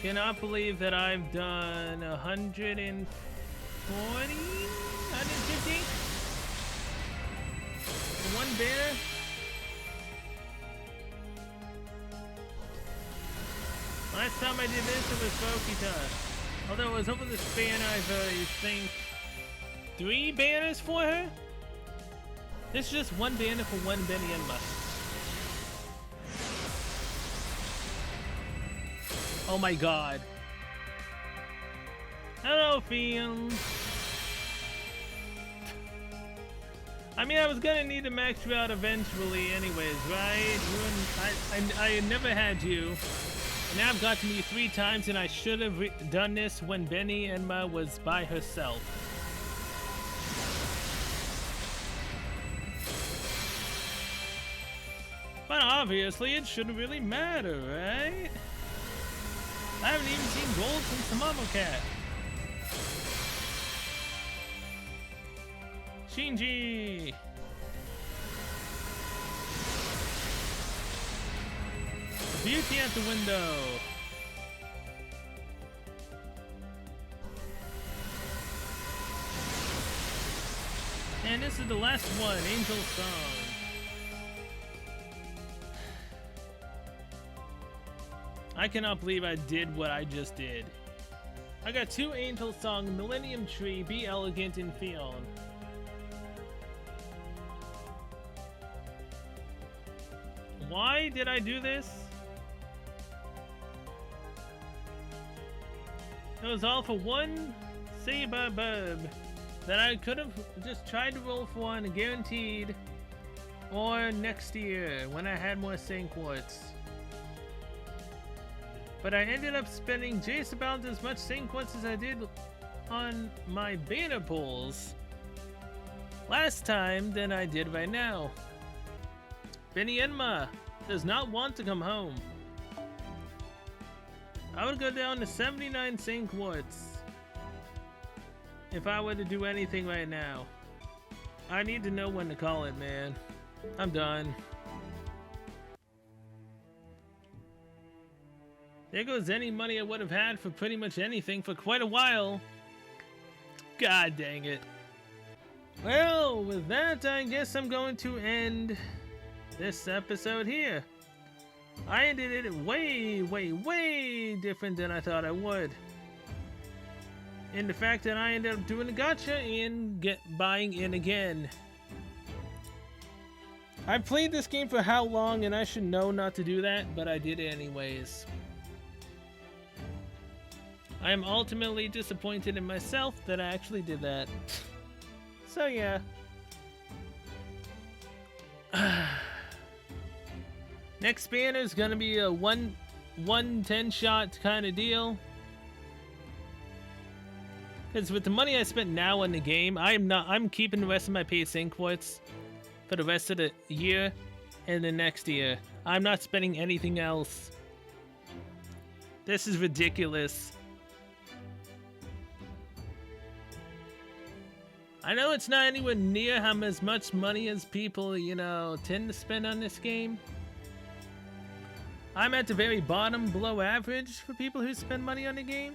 Cannot believe that I've done 140, 150 for one banner. Last time I did this, it was Fokita. Although it was over the span of, I think, 3 banners for her. This is just one banner for one Benny Enma. Oh my god. Hello, Fiend. I mean, I was gonna need to max you out eventually anyways, right? I never had you. And now I've gotten you 3 times, and I should have done this when Benny Enma was by herself. But obviously, it shouldn't really matter, right? I haven't even seen gold since the Momo Cat. Shinji! Beauty at the window. And this is the last one, Angel Song. I cannot believe I did what I just did. I got 2 Angel Song, Millennium Tree, Be Elegant, and Fion. Why did I do this? It was all for one Saber Burb that I could have just tried to roll for one guaranteed, or next year when I had more Saint Quartz. But I ended up spending just about as much Saint Quartz as I did on my banner pulls last time than I did right now. Benny Enma does not want to come home. I would go down to 79 Saint Quartz if I were to do anything right now. I need to know when to call it, man. I'm done. There goes any money I would have had for pretty much anything for quite a while. God dang it. Well, with that, I guess I'm going to end this episode here. I ended it way different than I thought I would. In the fact that I ended up doing a gacha and buying in again. I've played this game for how long, and I should know not to do that, but I did it anyways. I am ultimately disappointed in myself that I actually did that. So yeah. Next banner is gonna be a 1-10 shot kind of deal. Because with the money I spent now on the game, I'm keeping the rest of my paid Saint Quartz for the rest of the year and the next year. I'm not spending anything else. This is ridiculous. I know it's not anywhere near as much money as people, you know, tend to spend on this game. I'm at the very bottom, below average for people who spend money on the game.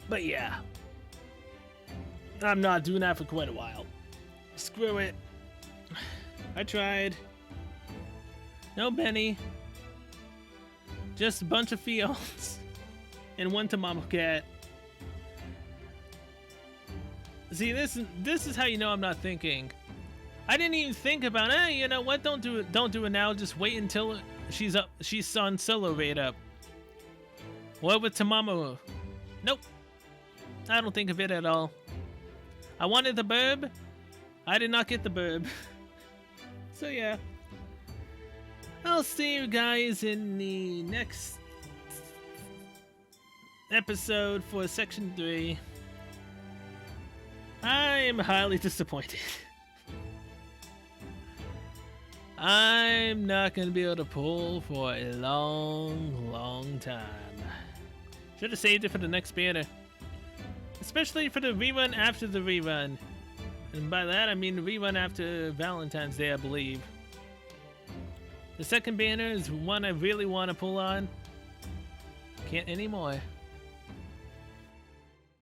But yeah. I'm not doing that for quite a while. Screw it. I tried. No Benny. Just a bunch of Fions. And one Tamamo Cat. See, this is how you know I'm not thinking. I didn't even think about, you know what? Don't do it now. Just wait until she's on solo raid up. What with Tamamo? Nope. I don't think of it at all. I wanted the burb. I did not get the burb. So yeah. I'll see you guys in the next episode for section 3. I am highly disappointed. I'm not going to be able to pull for a long time. Should have saved it for the next banner. Especially for the rerun after the rerun. And by that I mean the rerun after Valentine's Day, I believe. The second banner is one I really want to pull on. Can't anymore.